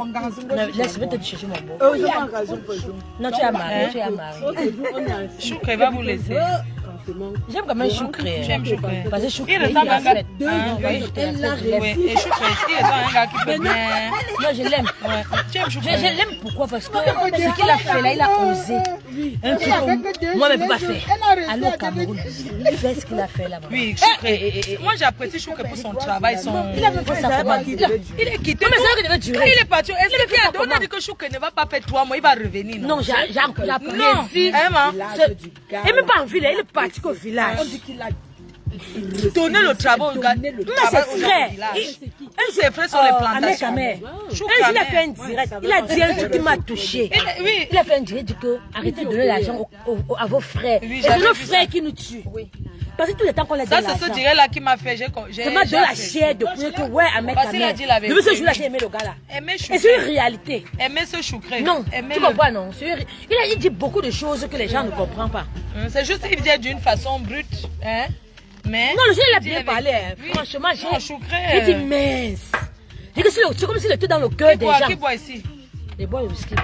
Laisse-moi te chercher mon beau. Non, tu as marié, tu as marié. Choukre va vous laisser. J'aime quand même Choukre. J'aime Choukre. Parce que Choukre, il ressemble à un gars. Oui, et Choukre, il ressemble à un gars qui peut bien. Non, je l'aime. Tu aimes Choukre? Je l'aime pourquoi? Parce que ce qu'il a fait là, il a osé. Un truc que moi, je ne peux pas faire. Allô, au Cameroun. Il fait ce qu'il a fait là-bas. Oui, Choukre. Moi, j'apprécie Choukre pour son travail. Il a fait ça comment? Il est quitté. Mais c'est vrai que devait durer. Quand il est parti, est-ce que on a dit que Choukre ne va pas faire 3 mois, il va revenir? Non, j'ai appris. Non, il n'est pas en ville, il est parti au village. On dit qu'il a Donner le travail aux gars. Non, c'est frère. Ses frères sont les plantations. Un jour, il a fait un direct. Il a dit un truc qui m'a touché. Oui. Il a fait un direct, il dit que arrêtez de donner l'argent à vos frères. Oui, Et c'est nos j'avais vu frères ça. qui nous tuent. Parce que tout le temps qu'on les Ça, donne c'est ce l'argent. direct-là qui m'a fait. Ça m'a donné la chair de poulet que ouais, Ahmed Parce qu'il a Kamel. dit la vérité. Depuis ce jour-là, j'ai aimé le gars là. Aimer Et c'est une choucré. réalité. Aimer ce choucré. Non, Aimer tu comprends, non? Il dit beaucoup de choses que les gens ne comprennent pas. C'est juste qu'il dit d'une façon brute. Hein? Mais. Non, le jour, il a dit bien la parlé. vérité. Hein. Oui. Franchement, Non, choucré. j'ai dit mince. C'est comme s'il était dans le cœur des Qui gens. boit ici? Les bois le whisky.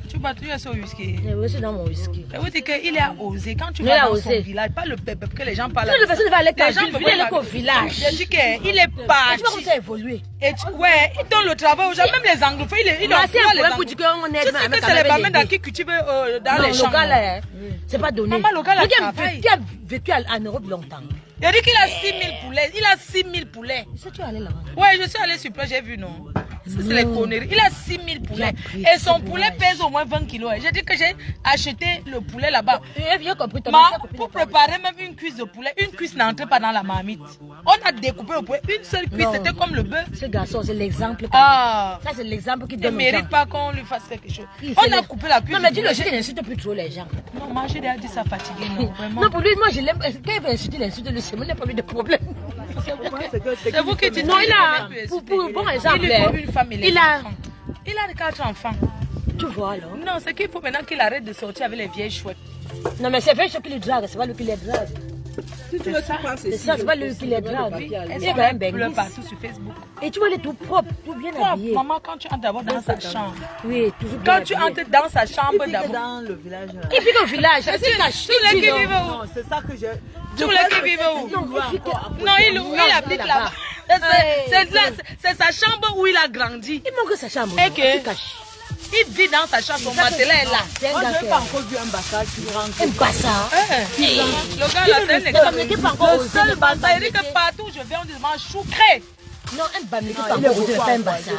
Tu bois toujours ce whisky. Oui, c'est dans mon whisky. Je vous dis qu'il a osé. Quand tu Il vas a dans osé. son village, pas le peuple que les gens parlent. Toutes les personnes vont aller Les gens à me ville, voient aller au village. J'ai dit qu'il est Tu vois comment parti. ça a évolué. Et ouais, il donne le travail aux gens, même les anglophones, il Non, c'est un emploie les problème pour anglophones. dire qu'on Tu aide sais que c'est les Bamenda qui cultivent dans non, les champs. le gars là, hein, c'est pas donné. Maman, le gars là Lui qui a travaille. qui a vécu en Europe longtemps. Il a dit qu'il a 6000 poulets. Il a 6000 poulets. C'est tu es allé là-bas. Ouais, je suis allée sur place, j'ai vu, non. C'est les conneries. Il a 6000 poulets. Et son poulet pèse au moins 20 kilos. J'ai dit que j'ai acheté le poulet là-bas. J'ai compris. Pour préparer même une cuisse de poulet, une cuisse n'entre pas dans la marmite. On a découpé le poulet. Une seule cuisse, Non. c'était comme le bœuf. Ce garçon, c'est l'exemple. Ah. Ça, c'est l'exemple qui Il ne donne aux mérite gens. pas qu'on lui fasse quelque chose. Il On fait a le- coupé la cuisse. Non, mais du dis-le, poulet. je n'insulte plus trop les gens. Non, moi j'ai déjà dit ça fatigué, non, vraiment. Non, pour lui, moi, je l'aime. Quand il veut insulter, il insulte lui. C'est moi, il n'a pas eu de problème. C'est vous qui dites. Non, il a. qu'il Pour bon exemple, il lui faut une femme, il a. Il a 4 enfants. Tu vois, alors. Non, c'est qu'il faut maintenant qu'il arrête de sortir avec les vieilles chouettes. Non, mais c'est vrai que les drague, c'est pas lui qui les drague. Si tu veux, tu prends C'est ça, c'est pas lui qui les drague. Oui, Il elles est sont quand même pleurent bengis. partout sur Facebook. Et tu vois, il est tout propre, tout bien Toi, habillé. maman, quand tu entres d'abord dans sa chambre, Oui, toujours bien quand tu habillé. entres dans sa chambre Il vit que d'abord, dans le village. Là. Il vit au village, c'est caché. tous les qui non. vivent où? Non, c'est ça que j'ai. Tous les qui vivent où? Non, il vit que- Non, il habite là-bas. C'est sa chambre où il a grandi. Il manque sa chambre. Et non, que- c'est caché. Il vit dans sa chambre, son matelas est là. C'est un Moi, gars je qui n'ai pas encore vu un bâtard qui rentre. un bassa. Le gars là, c'est un exemple. Il n'est pas encore Le osé seul de pas basa, il dit que partout où je vais, on dit mange choucré. Non, un bas, mais qui Non, pas il est encore osé de beau, faire un quoi. bassa.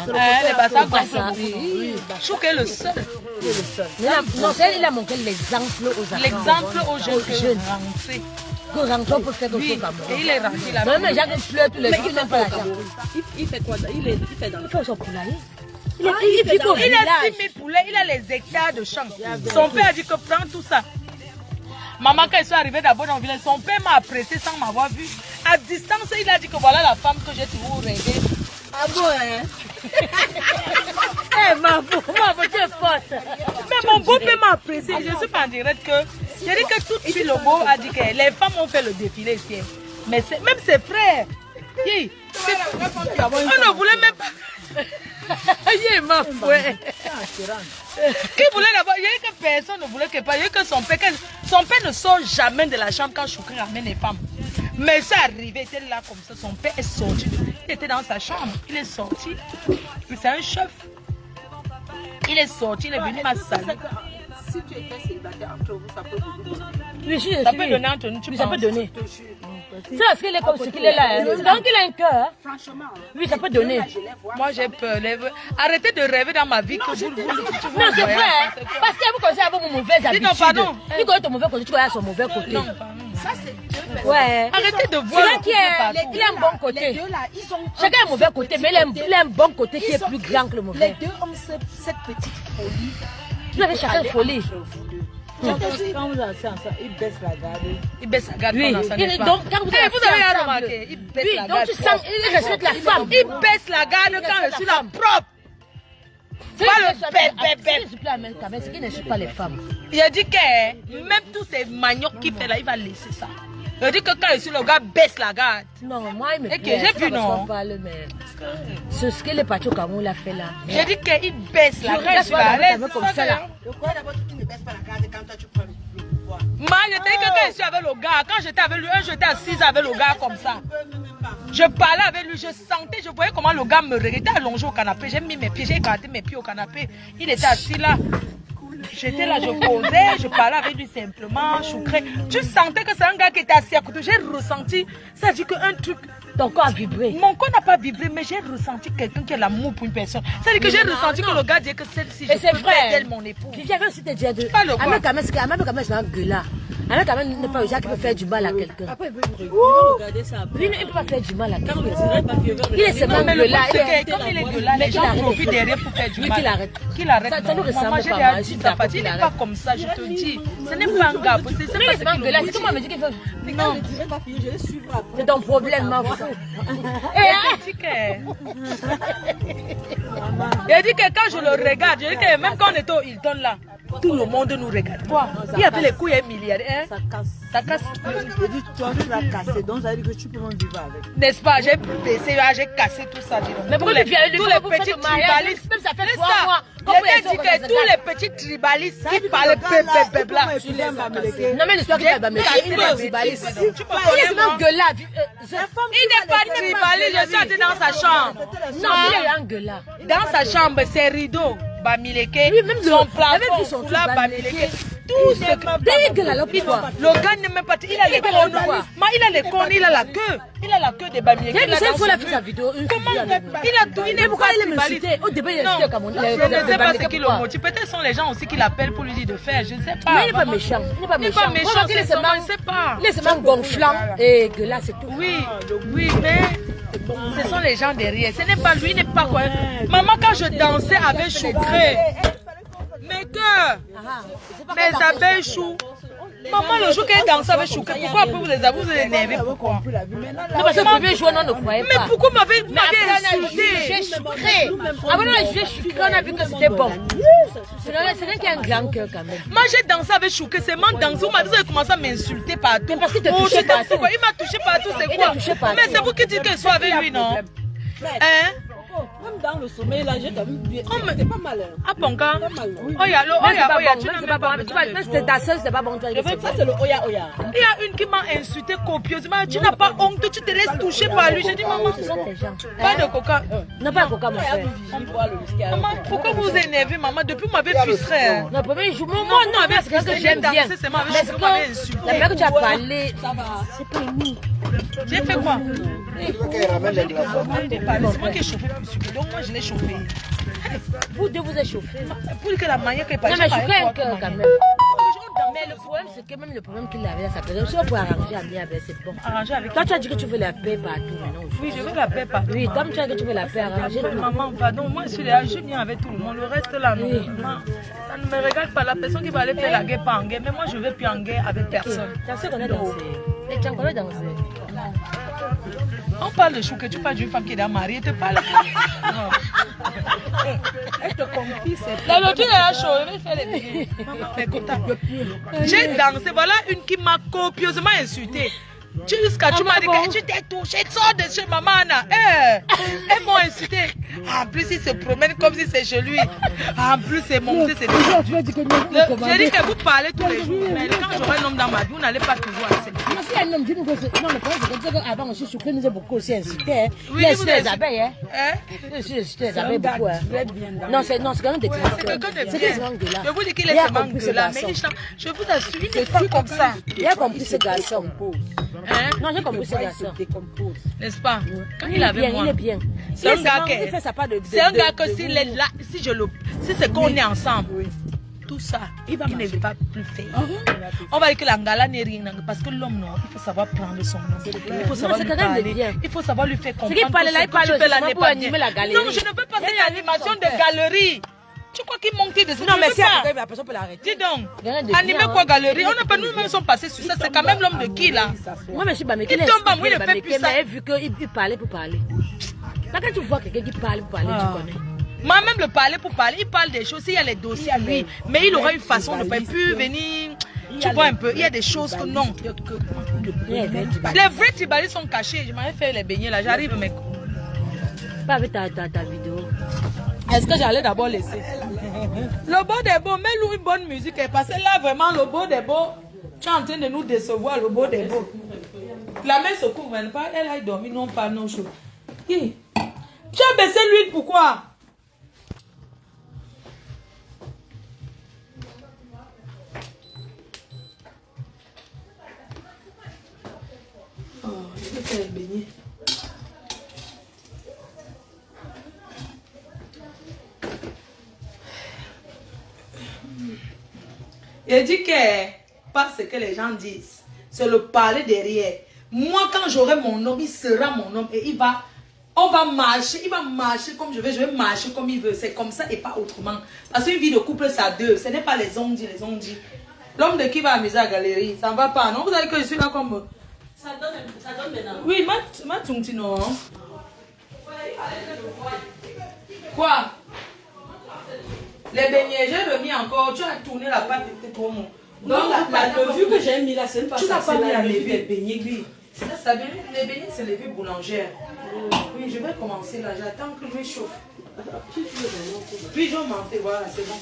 Les bassas Bassa, gonflent oui. beaucoup. Choucré est le seul. Non, c'est il a manqué l'exemple aux enfants. L'exemple aux jeunes Aux jeunes. que rentré. Que rentrons peut faire quelque Oui, chose comme et il est rentré là. moi. Même les gens qui pleurent tous les jours, ils n'ont pas l'argent. Il fait quoi? Il fait dans Il fait son poulailler. Il vit au Il a village. 6000 poulets, il a les hectares de champs. Son père a dit que prends tout ça. Maman, quand ils sont arrivés d'abord dans le village, son père m'a apprécié sans m'avoir vu. À distance, il a dit que voilà la femme que j'ai toujours rêvé. Ah bon, hein? Eh, ma pauvre, tu es forte. Mais mon beau-père m'a apprécié. Je suis pas en direct que. J'ai dit que tout de suite, le beau a dit que les femmes ont fait le défilé ici. Mais même ses frères. Hi, on ne voulait même pas. Ma fouette. Qui voulait d'abord, il y a eu que personne ne voulait que pas. Il y a eu que son père ne sort jamais de la chambre quand Choukri ramène les femmes. Mais c'est arrivé, il était là comme ça. Son père est sorti. Il était dans sa chambre. Il est sorti. C'est un chef. Il est sorti, il est venu m'assaler. Si tu étais célibataire entre vous, ça peut vous donner. Oui, Ça peut donner entre nous, tu Oui, ça penses? peut donner. C'est parce qu'il est comme ce qu'il est là. Hein. Donc il a un cœur. Hein. Franchement, Oui, ça peut donner. je les vois. Moi j'ai peur. Arrêtez de rêver dans ma vie que vous Non, c'est vrai. Hein. Parce que vous connaissez avec vos mauvaises habitudes. non, pardon. Il connaît ton mauvais côté, tu connais son mauvais côté. Non, Ça, c'est deux Ouais. arrêtez de C'est voir. vrai le qu'il couple partout. a un bon Les côté. deux là, ils ont. Chacun a un mauvais côté, mais il a un bon côté qui est plus grand que le Les mauvais. deux ont cette petite folie. Tu avais chacun folie. Quand vous dansez ensemble, il baisse la garde. Il baisse la garde Oui. pendant ça, Et n'est-ce pas? donc, quand vous Eh, êtes vous avez ensemble, remarqué, il baisse oui, la donc garde. tu sens, il respecte la femme. Il baisse la garde quand je suis là propre. C'est pas le Ce qui n'insulte pas les femmes. Il a dit que même tous ces maniocs qu'il fait là, il va laisser ça. Il a dit que quand je suis le gars baisse la garde. Non, moi, il me Et que plaît. j'ai C'est pas vu, parce non. qu'on parle, mais c'est ce que les partis au Cameroun l'a fait là. J'ai dit qu'il baisse la Je garde. Je suis regarde là. pas la Laisse comme ça, là. Je crois d'abord que tu ne baisses pas la garde quand toi tu prends le pouvoir. Moi, je t'ai dit que quand je suis avec le gars, quand j'étais avec lui, j'étais assise avec le gars comme ça. Je parlais avec lui, je sentais, je voyais comment le gars me regardait. Il était allongé au canapé, j'ai mis mes pieds, j'ai écarté mes pieds au canapé. Il était assis là. J'étais là, je posais, je parlais avec lui simplement, choucré. Tu sentais que c'est un gars qui était assis à côté. J'ai ressenti, ça dit qu'un truc. Ton corps a vibré. Mon corps n'a pas vibré, mais j'ai ressenti quelqu'un qui a l'amour pour une personne. C'est-à-dire que j'ai ressenti que le g'a dit que celle-ci, Et je c'est peux vrai. faire d'elle mon époux. Viens aussi te dire de. Pas le quoi. Ahmed Kamel, c'est un gueulard. Alors quand même, ne pas Jacques peut faire du mal à quelqu'un. Après, il veut regarder ça. Lui, il ne peut pas faire du mal à quelqu'un. Il Il est seulement Mais le là. problème, c'est que comme il est de là, les gens profitent derrière pour faire du Oui, mal. qu'il arrête. Qu'il arrête. Ça nous ressemble Maman, j'ai pas, déjà moi, dit je ça, suis Fatih, il d'accord n'est qu'il pas comme ça, je te dis. Ce n'est pas un gars. C'est Mais il est pas ce seulement qu'il là. nous C'est comment me dit qu'il faut. Non, je ne dirai pas fini, je vais suivre après. C'est ton problème, ma fou. Il a dit que quand je le regarde, je dis que même quand on est au Hilton là, tout le monde nous regarde. Quoi? Il a fait les couilles 1 milliard. Hein? Ça casse. Ça casse. Je dis, toi, tu l'as cassé, donc ça veut dire que tu peux même vivre avec. N'est-ce pas? J'ai baissé, j'ai cassé tout ça. Dis donc. Mais pourquoi tous tu viens tous les petits tribalistes. Même ça fait C'est 3 ça. mois. Je t'ai dit que tous les petits tribalistes qui parlent pep là. Non, mais l'histoire qui va me il est tribaliste. Il est seulement gueula. Il n'est pas tribaliste, je suis entrée dans sa chambre. Non, il est un gueula. Dans sa chambre, c'est rideau. Bamileke, Oui, même son avait plafond, vu son truc là, Bamileke. Bamileke. Tout ce que... Gueule alors pourquoi? Le gars n'est même pas... Il a les cornes. Il a les cornes, il a la queue. Il a la queue de Bamileke. Il faut la faire sa vidéo. Comment il a tout? Il n'est Pourquoi pas il est tribaliste. insulté? Au début, il est Non, insulté comme on dit. je ne sais pas ce qui le motive. Peut-être sont les gens aussi qui l'appellent pour lui dire de faire. Je ne sais pas. Mais il n'est pas méchant. Il n'est pas méchant. méchant, Il est c'est seulement, je ne sais pas. il est seulement gonflant et gueula, c'est tout. Oui, oui, mais ce sont les gens derrière. Ce n'est pas lui, il n'est pas quoi. Maman, quand je dansais avec Choukré, mes cœurs, mes abeilles choux. Maman, le jour qu'elle dansait avec Choukré, pourquoi après vous les avez, vous les énervez? Pourquoi? Non, parce que le premier jour, on ne croyait Mais pas. pourquoi vous m'avez Mais après, on a insulté? jugé sucré. Avant, on a jugé sucré, on a vu que c'était bon. Ce n'est qu'un grand cœur quand même. Moi, j'ai dansé avec Choukré, c'est mon dansé. Vous m'avez dit, vous avez commencé à m'insulter partout. Parce qu'il te touchait partout. Il m'a touché partout, c'est Il quoi? t'a touché partout. Mais c'est vous qui dites que je sois avec lui, non? Hein? Même dans le sommeil, là, j'ai quand même bien. Oh, mais- C'est pas mal. Hein. Ah, Ponga. Pas mal. Oui. Oh, ya, Même c'est pas bon, tu même n'as c'est même pas pas bon. besoin de Même c'était ta soeur, c'était pas bon. Tu vas Ça, c'est le Oya Oya. Il y a une qui m'a insulté copieusement. Tu n'as pas honte, tu te laisses toucher par lui. J'ai dit, maman, Ce sont tes gens. pas de coca. Non, pas un coca, mon Il y a frère. du vigile, boire le whisky. Maman, pourquoi vous vous énervez, maman? Depuis, vous m'avez frustré. Hein. Non, premier jour, moi, Non, non, vous m'avez c'est parce que frustré, j'aime bien. c'est moi, Mais vous m'avez insulté. la fois que tu as parlé, Ça va. c'est pas émis. J'ai fait quoi? C'est moi qui ai chauffé plus sucré. Donc, moi, je l'ai chauffé. Vous deux vous échauffez. Pour que la manière qu'elle Non, passe. mais je suis un cœur quand même. Mais le problème, c'est que même le problème qu'il avait à sa personne, si on peut arranger à bien avec, c'est bon. Arranger avec. Toi, tu as dit que tu veux la paix partout maintenant. Oui, je veux la paix partout. Oui, comme tu as dit que tu veux la paix, arranger tout. Maman, pardon, moi je suis là, je viens avec tout le monde. Le reste là, non. Oui. Maman, ça ne me regarde pas. La personne qui va aller faire la guerre, pas en guerre. Mais moi, je ne vais plus en guerre avec personne. Tu sais qu'on est dansé. Et tu connais danser. On parle de chou, que tu parles d'une femme qui est déjà mariée, tu parles. Elle te confie, c'est La logique est là chaud, je vais faire les billets. J'ai dansé, voilà une qui m'a copieusement insulté. Jusqu'à tu m'as dit que tu t'es touché, sors de chez maman Anna. Elles m'ont insulté. En plus, il se promène comme si c'est chez lui. En plus, c'est monté, c'est j'ai dit que vous parlez tous les jours. Mais quand j'aurai un homme dans ma vie, vous n'allez pas toujours accepter. Si un homme dit nous que non, le problème c'est que avant aussi, je nous ai beaucoup aussi insulté. Oui, Les vous les insultez. abeilles, hein. Les abeilles beaucoup. Non, c'est quand même des C'est quelqu'un de c'est bien. des gens gueulards. Je vous dis qu'il Il est a seulement compris ce gueulard. garçon. Mais je vous assure, il n'est pas comme ça. Il a compris ce garçon. Hein? Non, j'ai compris ce garçon. N'est-ce pas? Quand Il il est avait bien, moi. il est bien. C'est un gars Il fait sa part de. C'est un gars que s'il est là, si c'est qu'on est ensemble, tout ça, il ne va plus faire. On va dire que l'angala n'est rien, parce que l'homme, non, il faut savoir prendre son nom. Il faut savoir c'est lui quelqu'un de parler. bien. Il faut savoir lui faire comprendre. qu'il parle là, il parle tu peux aussi l'année pour pas animer bien. la galerie. Non, je ne veux pas faire une animation de galerie. Tu crois qu'il manque de ça? Non, mais Je si veux pas. après, la personne peut l'arrêter. Dis donc, Rien de animer bien, quoi hein. galerie? On n'a pas nous-mêmes sommes passés sur ça. C'est quand même l'homme de qui là? Moi, je suis Bameke. Il tombe en moi, il ne fait plus ça. Mais vu qu'il parlait pour parler. Là, quand tu vois quelqu'un qui parle pour parler, tu connais. Moi-même, le parler pour parler, il parle des choses. Il y a les dossiers, oui. Mais il aura une façon de ne pas plus venir. Tu vois un peu, il y a des choses que non. Les vrais tribalistes sont cachés. Je m'avais fait les beignets là, j'arrive, mec. Pas avec ta vidéo. Est-ce que j'allais d'abord laisser? Le beau des beaux, mets-nous une bonne musique. Parce que là, vraiment, le beau des beaux, tu es en train de nous décevoir, le beau des beaux. La main se couvre, elle a dormi, non pas non chaud. Qui? Tu as baissé l'huile, pourquoi? Oh, je vais faire les beignets. Il dit que pas ce que les gens disent. C'est le parler derrière. Moi, quand j'aurai mon homme, il sera mon homme et on va marcher, il va marcher comme je vais marcher comme il veut. C'est comme ça et pas autrement. Parce qu'une vie de couple, c'est à deux. Ce n'est pas les ondits. L'homme de qui va amuser à la galerie, ça ne va pas. Non, vous savez que je suis là comme... Ça donne maintenant. Oui, ma non. Quoi? Les beignets, j'ai remis encore. Tu as tourné la pâte pour moi. Non, la levure que j'ai mis là, c'est pas tu ça. n'as pas mis la levure levure. des beignets. Oui. Ça, les beignets, c'est les levure boulangère. Oui, je vais commencer là. J'attends que je chauffe. Puis je m'en fais, voilà, c'est bon.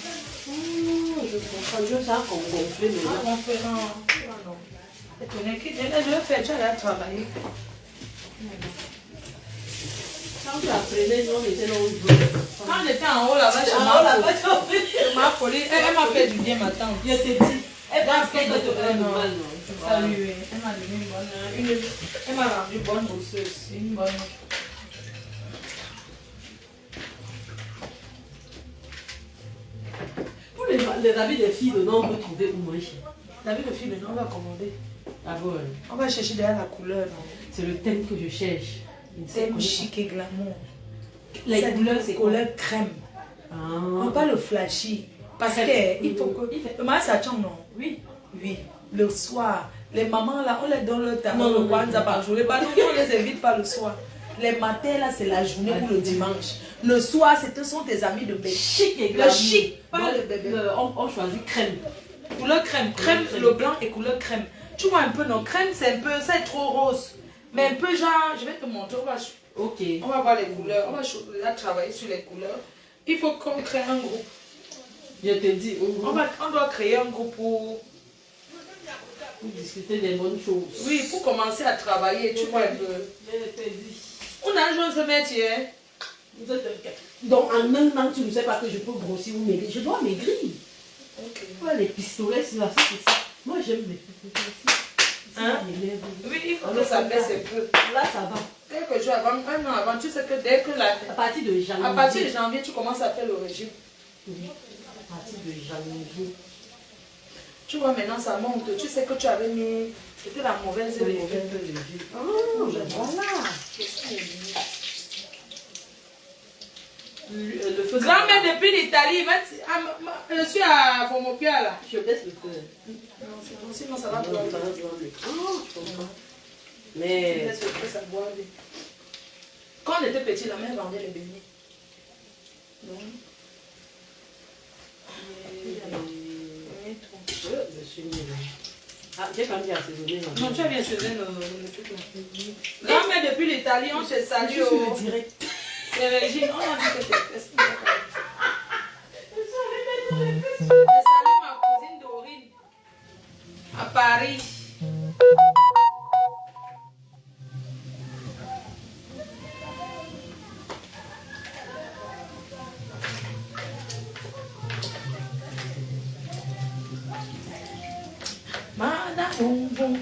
Je comprends, je sais qu'on gonfle maintenant. Non. Je vais faire, tu vas travailler. Quand tu apprenais, nous on était là au jour. Quand j'étais en haut là-bas, elle m'a fait du bien, ma tante. Je te dis, elle va faire que tu fais mal. Salut, elle m'a donné une bonne. Elle m'a rendu bonne bosseuse. Une bonne. Pour les habits des filles, dedans, on peut trouver où manger. L'habit de fille, on va commander. Ah bon? On va chercher derrière la couleur. C'est le thème que je cherche. C'est chic et glamour. Les couleurs, c'est quoi? Couleur crème. On Ah. va le flashy. Parce qu'il faut que. Le mariage, ça change, non? Oui. Oui. Le soir, les mamans là, on les donne le temps. Non, Le non, kwanza par journée. Bah, non, on les invite pas le soir. Les matins là, c'est la journée ou le dimanche. Le soir, ce sont tes amis de bébé. Chic et Le glamour. chic, pas Donc, le bébé. on choisit crème. Couleur crème. Crème, le blanc et couleur crème. Tu vois un peu, non? Crème, c'est trop rose. Mais un peu genre, je vais te montrer. Ok. On va voir les couleurs. On va là, travailler sur les couleurs. Il faut qu'on crée un groupe. Je te dis, On doit créer un groupe pour discuter des bonnes choses. oui, pour commencer à travailler. Tu vois un peu. Je te dis. On a joué ce métier. Vous êtes- Donc en un an, tu ne sais pas que je peux grossir ou maigrir. Je dois maigrir. Ok. Ouais, les pistolets, c'est ça, c'est ça. Moi, j'aime les pistolets aussi. Hein? Oui, il faut que ça baisse un peu. Là, ça va. Quelques jours avant, un an avant, tu sais que dès que À partir de janvier. à partir de janvier, tu commences à faire le régime. Oui. À partir de janvier. Tu vois, maintenant ça monte. Tu sais que tu avais mis. C'était la mauvaise Oui, levure. voilà. Le feu. Grand-mère depuis l'Italie, je suis à Fomopia là. Je baisse le feu. Non, c'est bon, sinon ça va Ah, boire. je comprends. Mais. Laisse le feu, ça boit. Quand on était petit, la mère vendait les beignets. Donc, Je suis nulle. Ah, j'ai quand même bien assaisonné. non, tu as bien saisi le truc là. Grand-mère depuis l'Italie, on se salue Je suis au. le direct. C'est Régine, on a vu que t'es fesses. Je salue ma cousine Dorine à Paris. Madame Bonbon.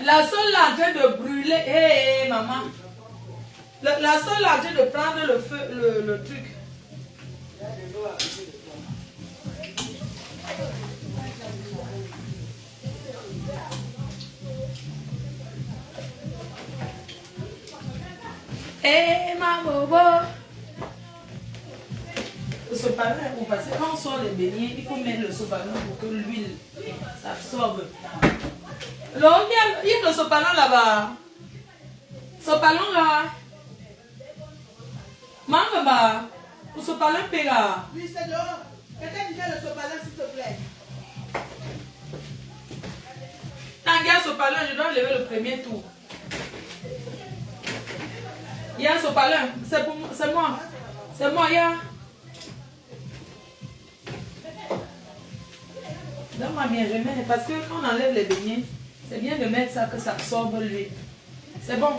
La seule là en train de brûler. Hé, maman. La seule là en train de prendre le feu, le truc. Hé, ma bobo. Le sopalin, parce que quand on sort les beignets, il faut mettre le sopalin pour que l'huile s'absorbe. Donc, il y a le sopalin là-bas. Sopalin là. Maman là. Le sopalin là. Oui, c'est dehors. Quelqu'un dit le sopalin, s'il te plaît. Quand il y a un sopalin, je dois lever le premier tour. Il y a un sopalin. C'est pour moi. C'est moi. C'est moi, il y a. Donne-moi bien, je mets. Parce que quand on enlève les beignets, c'est bien de mettre ça, que ça absorbe l'huile. C'est bon.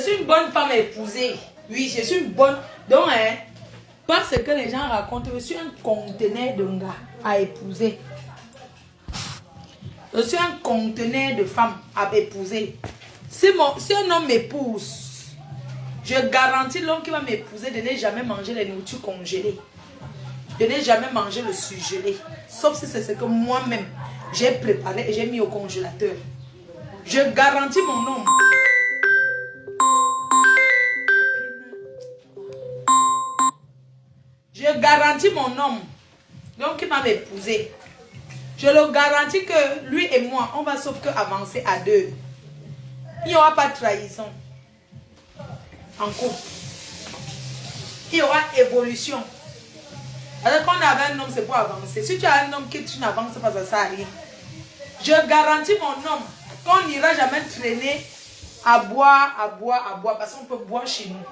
suis une bonne femme à épouser. Oui, je suis une bonne. Donc, hein, parce que les gens racontent, je suis un conteneur de gars à épouser. Je suis un conteneur de femmes à épouser. Si un homme m'épouse, je garantis l'homme qui va m'épouser de ne jamais manger les nourritures congelées. De ne jamais manger le surgelé. Sauf si c'est ce que moi-même j'ai préparé et j'ai mis au congélateur. Je garantis mon homme. Je garantis mon homme. Donc qui m'a épousé. Je le garantis que lui et moi, on va sauf que avancer à deux. Il n'y aura pas de trahison. En couple. Il y aura évolution. Alors quand on avait un homme, c'est pour avancer. Si tu as un homme qui tu n'avances pas, ça ne sert à rien. Je garantis mon homme qu'on n'ira jamais traîner à boire, parce qu'on peut boire chez nous.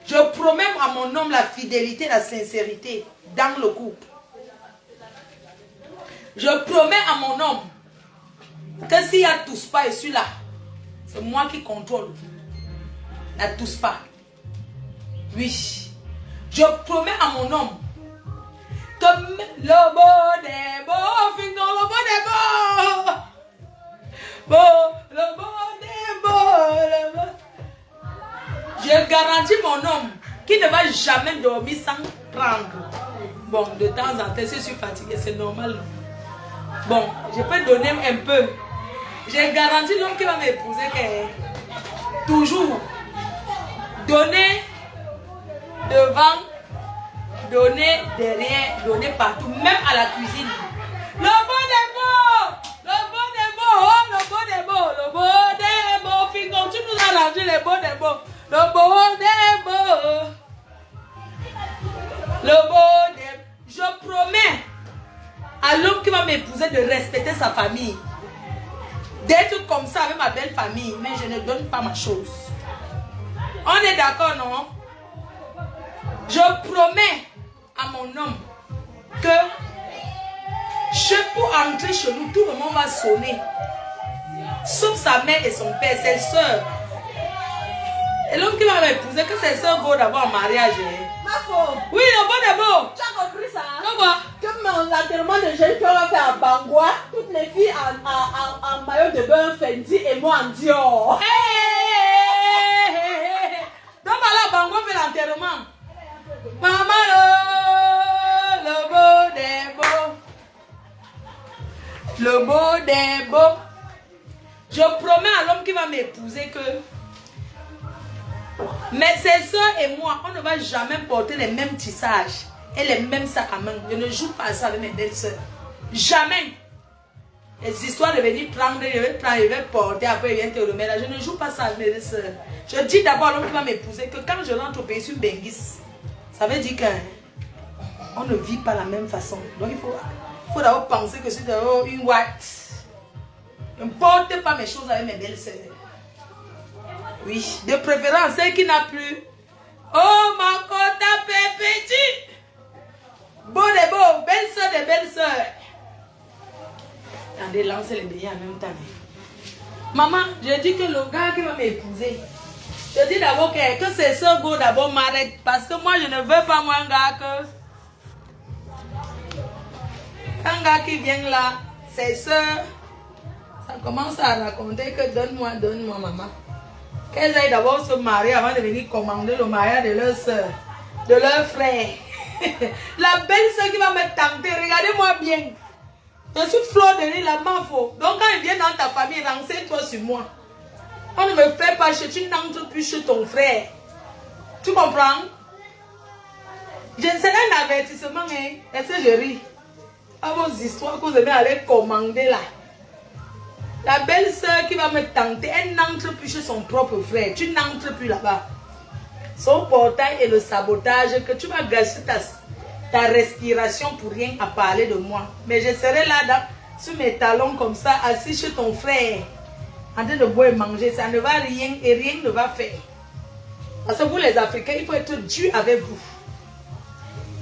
Je promets à mon homme la fidélité, la sincérité dans le couple. Je promets à mon homme que s'il y a tous pas et celui-là, c'est moi qui contrôle. La tous pas. Oui. Je promets à mon homme que le beau des beaux, finissons le beau des beaux. Le beau des beaux, le beau. Je garantis mon homme qui ne va jamais dormir sans prendre. Bon, de temps en temps, si je suis fatiguée, c'est normal. Bon, je peux donner un peu. J'ai garanti l'homme qui va m'épouser que toujours donner devant, donner derrière, donner partout, même à la cuisine. Le beau des beaux, le beau des beaux, oh, le beau des beaux, le beau des beaux, Fingon, tu nous as rendu les beaux des beaux, le beau des beaux, le beau des. Je promets à l'homme qui va m'épouser de respecter sa famille, d'être comme ça avec ma belle famille, mais je ne donne pas ma chose. On est d'accord, non? Je promets à mon homme que pour entrer chez nous, tout le monde va sonner. Sauf sa mère et son père, ses soeurs. Et l'homme qui va m'épouser, que ses soeurs vont d'abord en mariage. Oui, le bon est beau. Tu as compris ça? Comment? Comme l'enterrement de jeune fille, on va faire à Bangwa. Toutes les filles en maillot de bain Fendi et moi en Dior. Donc voilà, Bangwa fait l'enterrement. Maman, le beau des beaux. Le beau des beaux. Je promets à l'homme qui va m'épouser que mais ses soeurs et moi, on ne va jamais porter les mêmes tissages et les mêmes sacs à main. Je ne joue pas ça avec mes belles soeurs. Jamais. Les histoires de venir prendre, je vais porter, après il vient te remettre. Je ne joue pas ça avec mes belles soeurs. Je dis d'abord à l'homme qui va m'épouser que quand je rentre au pays sur Benguis, ça veut dire qu'on ne vit pas la même façon. Donc il faut d'abord penser que je suis d'abord une white. Je ne porte pas mes choses avec mes belles soeurs. Oui, de préférence, celle qui n'a plus. Oh, ma cota petit. Beau des beaux, belle soeur des belles soeurs. Attendez, lancez les beignets en même temps. Maman, je dis que le gars qui va m'épouser, je dis d'abord que ses soeurs go d'abord m'arrêtent. Parce que moi, je ne veux pas moi un gars que. Un gars qui vient là, ses soeurs, ça commence à raconter que donne-moi, maman. Qu'elles aillent d'abord se marier avant de venir commander le mariage de leur soeur, de leur frère. La belle soeur qui va me tenter, regardez-moi bien. Je suis fleur de l'île, la mafo. Donc quand il vient dans ta famille, renseigne-toi sur moi. On ne me fait pas chez, tu n'entres plus chez ton frère. Tu comprends? Je ne sais un avertissement, hein. Est-ce que je ris? À vos histoires que vous aimez aller commander là. La belle soeur qui va me tenter, elle n'entre plus chez son propre frère. Tu n'entres plus là-bas. Son portail et le sabotage, que tu vas gâcher ta respiration pour rien à parler de moi. Mais je serai là sur mes talons comme ça, assis chez ton frère, en train de boire et manger. Ça ne va rien et rien ne va faire. Parce que vous les Africains, il faut être dur avec vous.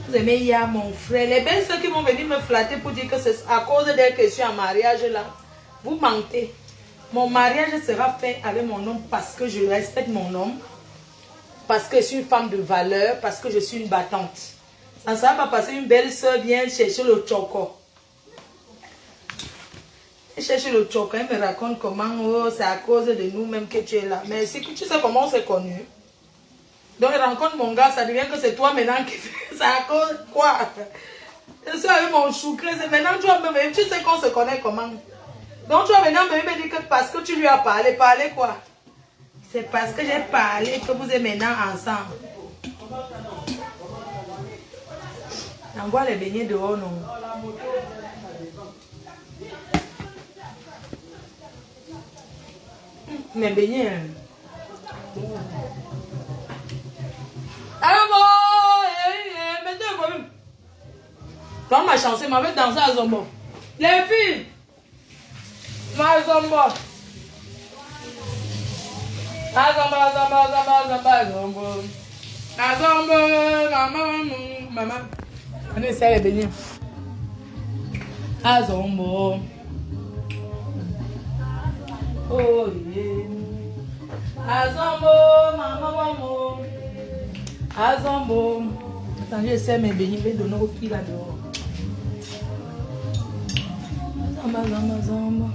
Vous aimez hier mon frère. Les belles soeurs qui vont venir me flatter pour dire que c'est à cause d'elles que je suis en mariage là. Vous mentez. Mon mariage sera fait avec mon homme parce que je respecte mon homme. Parce que je suis une femme de valeur. Parce que je suis une battante. Ça ne va pas passer une belle soeur vient chercher le choco. Elle cherche le choco. Elle me raconte comment oh, c'est à cause de nous-mêmes que tu es là. Mais si tu sais comment on s'est connus. Donc elle rencontre mon gars. Ça devient que c'est toi maintenant qui fais. C'est à cause quoi? Je suis avec mon choucré. Maintenant tu vas me tu sais qu'on se connaît comment. Donc tu vas maintenant me dire que parce que tu lui as parlé. Parler quoi? C'est parce que j'ai parlé que vous êtes maintenant ensemble. Envoie les beignets dehors, non? Mes beignets. Alors, mettez le volume. Quand ma chance, m'avait dansé à Zombo. Les filles, ma Zombo. Maman. On essaie les beignets. Azombo. Oh yeah. Azombo, maman. Azombo. Attends, j'essaie mes beignets. Je vais donner au pied là-dehors. Azombo.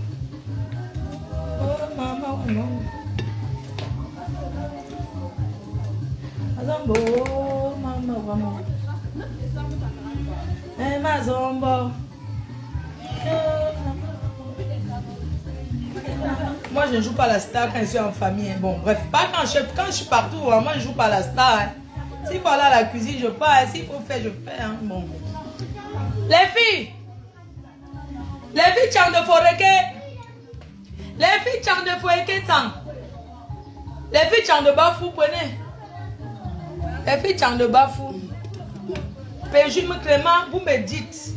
Oh maman. Azombo, maman. Mazombo. Moi je ne joue pas la star quand je suis en famille. Bon bref, pas quand je suis partout, moi je ne joue pas la star. S'il faut aller à la cuisine, je pars. S'il faut faire, je fais. Hein. Bon. Les filles, tu as de forêt. Les filles, tu as de forêt. Les filles, tu as de bafou, prenez. Les filles, tu as de bafou. Péjume Clément, vous me dites.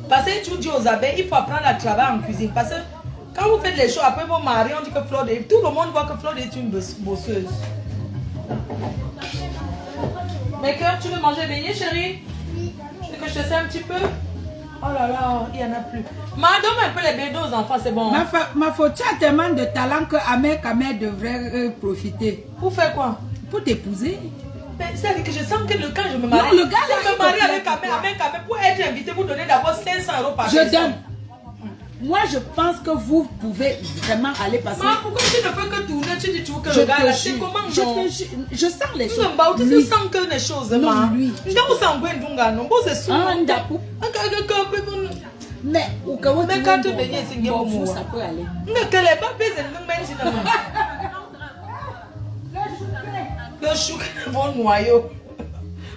Parce que tu dis aux abeilles, il faut apprendre à travailler en cuisine. Parce que quand vous faites les choses, après vos maris, on dit que Flore, tout le monde voit que Flore est une bosseuse. Mes cœurs, tu veux manger beignet, chérie? Tu veux que je te sers un petit peu? Oh là là, il n'y en a plus. Donne un peu les bébés aux enfants, c'est bon. Ma faute, tu as tellement de talent que Amel devrait profiter. Pour faire quoi? Pour t'épouser. C'est-à-dire que je sens que quand je me marie, non, le gars, je me marie avec Amel, pour être invité, vous donnez d'abord 500 € par personne. Je donne. Moi, je pense que vous pouvez vraiment aller passer. Mais pourquoi tu ne fais que tourner? Tu dis toujours que le gars là, c'est comment non? Je sens les choses. Tu sens que les choses. Non, lui. Je vous sens que non. Bon, c'est souvent. Mais quand tu baignes, c'est bien pour ça peut aller. Mais que les papiers, c'est le même. Le chou, bon noyau.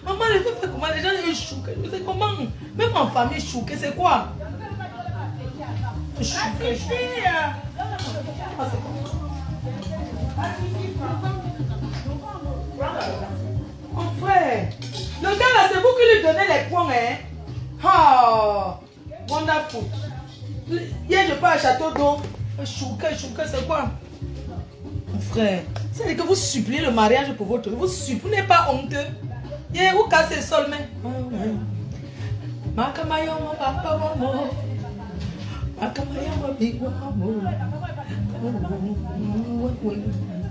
Maman, elle fait comment les gens ils chouquent? C'est comment? Même en famille, chouquer, c'est quoi? Mon frère, le gars là, c'est vous qui lui donnez les points, hein? Ah, wonderful. Hier, je pars à Château d'eau. Chouquer, c'est quoi? Mon frère, c'est que vous suppliez le mariage pour votre... Vous suppliez pas honteux. Hier, vous cassez le sol, mais... Makamayo, mon papa, maman.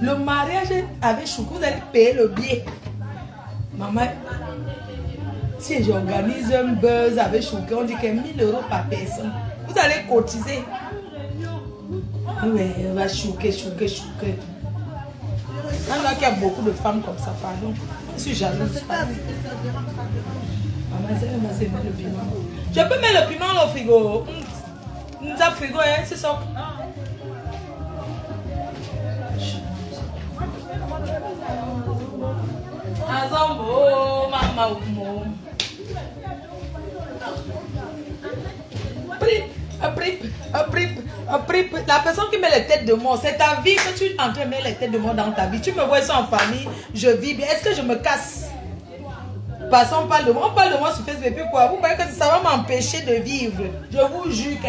Le mariage avec Choukou, vous allez payer le billet. Maman, si j'organise un buzz avec Choukou, on dit que 1 000 € par personne. Vous allez cotiser. Oui, on va chouquer. Il y a beaucoup de femmes comme ça, pardon. Je suis jalouse. Maman, c'est le piment. Je peux mettre le piment au frigo. Nous avons frigo, hein, c'est ça. Azambo, maman, la personne qui met les têtes de mort, c'est ta vie que tu es en train de mettre les têtes de mort dans ta vie. Tu me vois ça en famille, je vis bien. Est-ce que je me casse? Parce qu'on parle de moi, on parle de moi sur Facebook et puis quoi? Vous croyez que ça va m'empêcher de vivre? Je vous jure que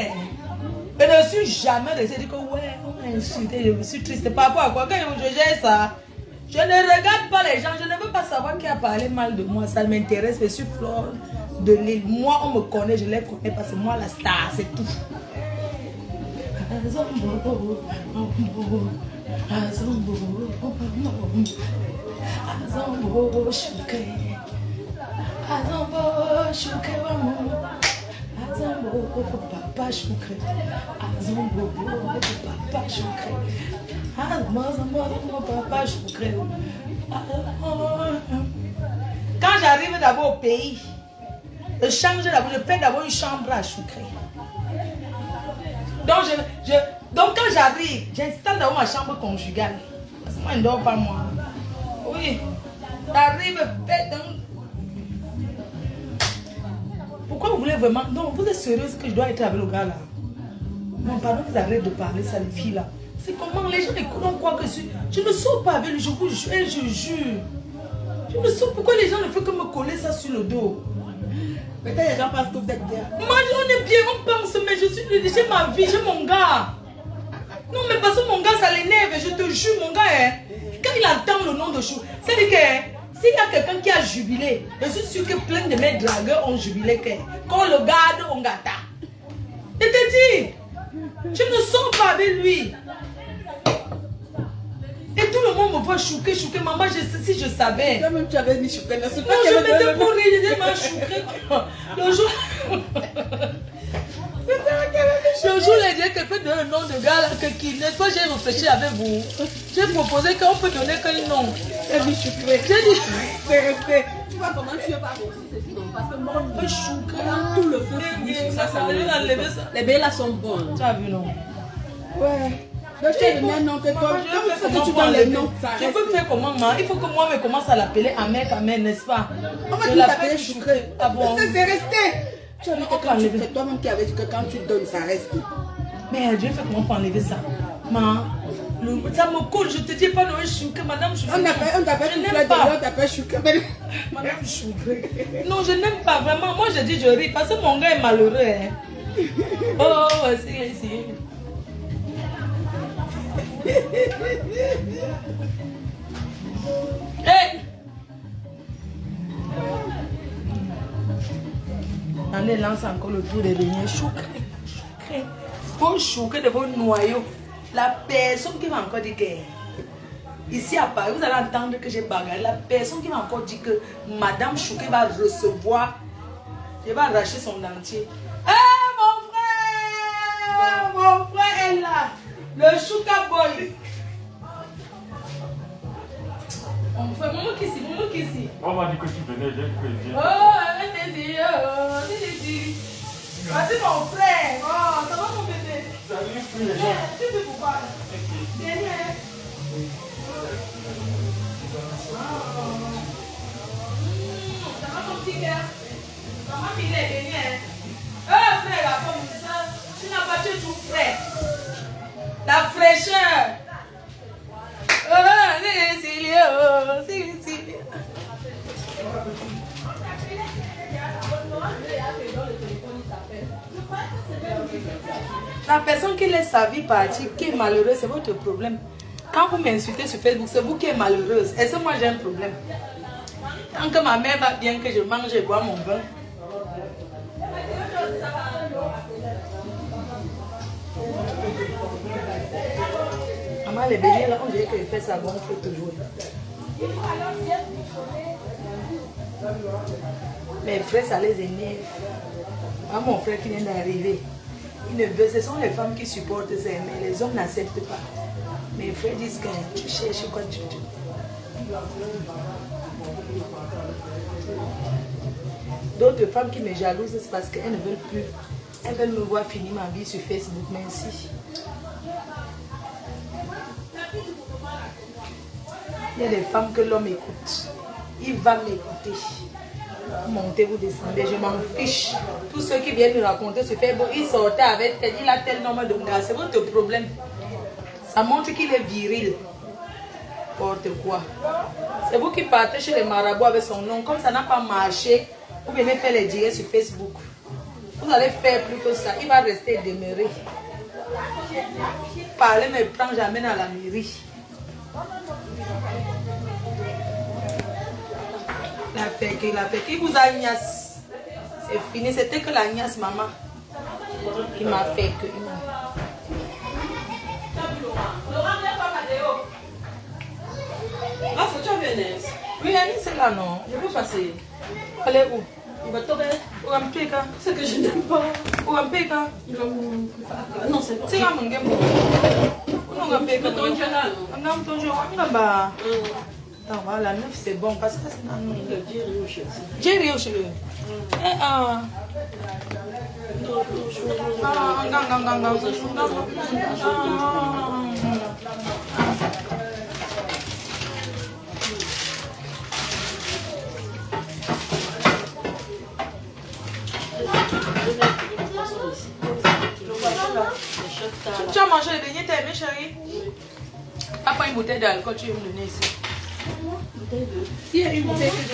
je ne suis jamais restée dire que ouais, on m'a insulté, je me suis triste. Par rapport à quoi? Quand je gère ça, je ne regarde pas les gens, je ne veux pas savoir qui a parlé mal de moi. Ça m'intéresse, je suis Flore de l'île. Moi, on me connaît, je les connais parce que moi, la star, c'est tout. Quand j'arrive d'abord au pays, je fais d'abord une chambre à Choukré. Donc quand j'arrive, j'installe d'abord ma chambre conjugale. Parce que moi, je ne dors pas moi. Oui. J'arrive, fais donc. Pourquoi vous voulez vraiment... Non, vous êtes sérieuse que je dois être avec le gars là? Non, pardon, vous arrêtez de parler, ça, les filles là. C'est comment les gens écoutent, on croit que je ne sors pas avec lui, je vous jure, je jure. Je ne sais pourquoi les gens ne font que me coller ça sur le dos. Peut-être les gens pensent que vous êtes bien. Moi, on est bien, on pense, mais j'ai ma vie, j'ai mon gars. Non, mais parce que mon gars, ça l'énerve, je te jure, mon gars, hein, quand il entend le nom de Chou, c'est-à-dire que s'il y a quelqu'un qui a jubilé, je suis sûr que plein de mes dragueurs ont jubilé, quand on le garde, on gâte. Je te dis, je ne sors pas avec lui. Et tout le monde me voit chouquer, maman, si je savais. Toi-même, tu avais mis chouquer. Non, je m'étais pour rire, je disais, ma chouquer. Le jour, il dit que peut donner le nom de gars là, qui n'est pas, j'ai réfléchi avec vous. J'ai proposé qu'on peut donner quel nom. J'ai mis chouquer. J'ai dit, c'est resté. Tu vois comment tu es pas aussi, c'est sûr. Parce que moi, je chouquer. Tout le feu finit sur ça, ça les bébés là sont bons. Tu as vu, non? Ouais. Donc, tu as donné un nom que toi, tu donnes les noms. Je peux faire comment, maman? Il faut que moi, je commence à l'appeler Ahmed, n'est-ce pas? On va t'appeler Choukré. Ah bon? C'est resté. Tu as dit que quand tu fais toi-même qui avait dit que quand tu donnes, ça reste. Mais Dieu fait comment pour enlever ça? Maman, ça me colle, je te dis pas Noël Choukré, madame Choukré. On t'appelle une fleur de l'eau, on t'appelle Choukré. Madame Choukré. Non, je n'aime pas vraiment. Moi, je dis je ris parce que mon gars est malheureux. Hein. Oh, c'est. Hey! On est lance encore le tour des derniers choucrés. Faut choucrer de vos noyaux. La personne qui m'a encore dit que ici à Paris, vous allez entendre que j'ai bagarré. La personne qui m'a encore dit que Madame Choucré va recevoir, je vais arracher son dentier. Mon frère est là. Le Chouka Boy. On fait maman qui ici. On m'a dit que tu venais, j'ai dit que je viens. Oh, vas-y mon frère. Oh, ça va mon bébé. Salut, les gens. Tu peux vous parler. Viens. Ça va mon petit gars. Maman, il est venu. Frère, la pomme, ça. Tu n'as pas tué tout frais. La fraîcheur. La personne qui laisse sa vie partir, qui est malheureuse, c'est votre problème. Quand vous m'insultez sur Facebook, c'est vous qui êtes malheureuse. Est-ce que moi j'ai un problème? Tant que ma mère va bien, que je mange, je bois mon vin. Maman, les bébés là, on dirait qu'il fait ça bon, il faut toujours. Mes frères, ça les énerve. Ah, mon frère qui vient d'arriver, il ne veut, ce sont les femmes qui supportent ça, mais les hommes n'acceptent pas. Mes frères disent que tu cherches quoi tu dis. D'autres femmes qui me jalousent, c'est parce qu'elles ne veulent plus. Elles veulent me voir finir ma vie sur Facebook, merci. Il y a des femmes que l'homme écoute. Il va m'écouter. Montez, vous descendez, je m'en fiche. Tous ceux qui viennent me raconter sur Facebook, il sortait avec tel, il a tel nombre de gars. C'est votre problème. Ça montre qu'il est viril. Porte quoi. C'est vous qui partez chez les marabouts avec son nom. Comme ça n'a pas marché, vous venez faire les directs sur Facebook. Vous allez faire plus que ça. Il va rester demeuré. Parler me prend jamais à la mairie. La fête, il vous a gnasse. C'est fini, c'était que la gnasse, maman. Il m'a fait que. Laurent, viens pas Madéo. Ah, faut que tu viennes. Oui, Annie, c'est là, non. Je peux passer. Allez, où? Il va tomber. Où un péka? C'est que je n'aime pas. Où un péka? Non, c'est pas. C'est là, mon gars. Où un péka? Ton jeu là. On a un ton jeu. On a bas. Attends, voilà, 9 c'est bon parce que c'est un Jerry au chéri. Tu as mangé les beignets, t'as aimé, chérie? Pas une bouteille d'alcool, tu veux me donner ici. Il y a une bouteille que j'ai.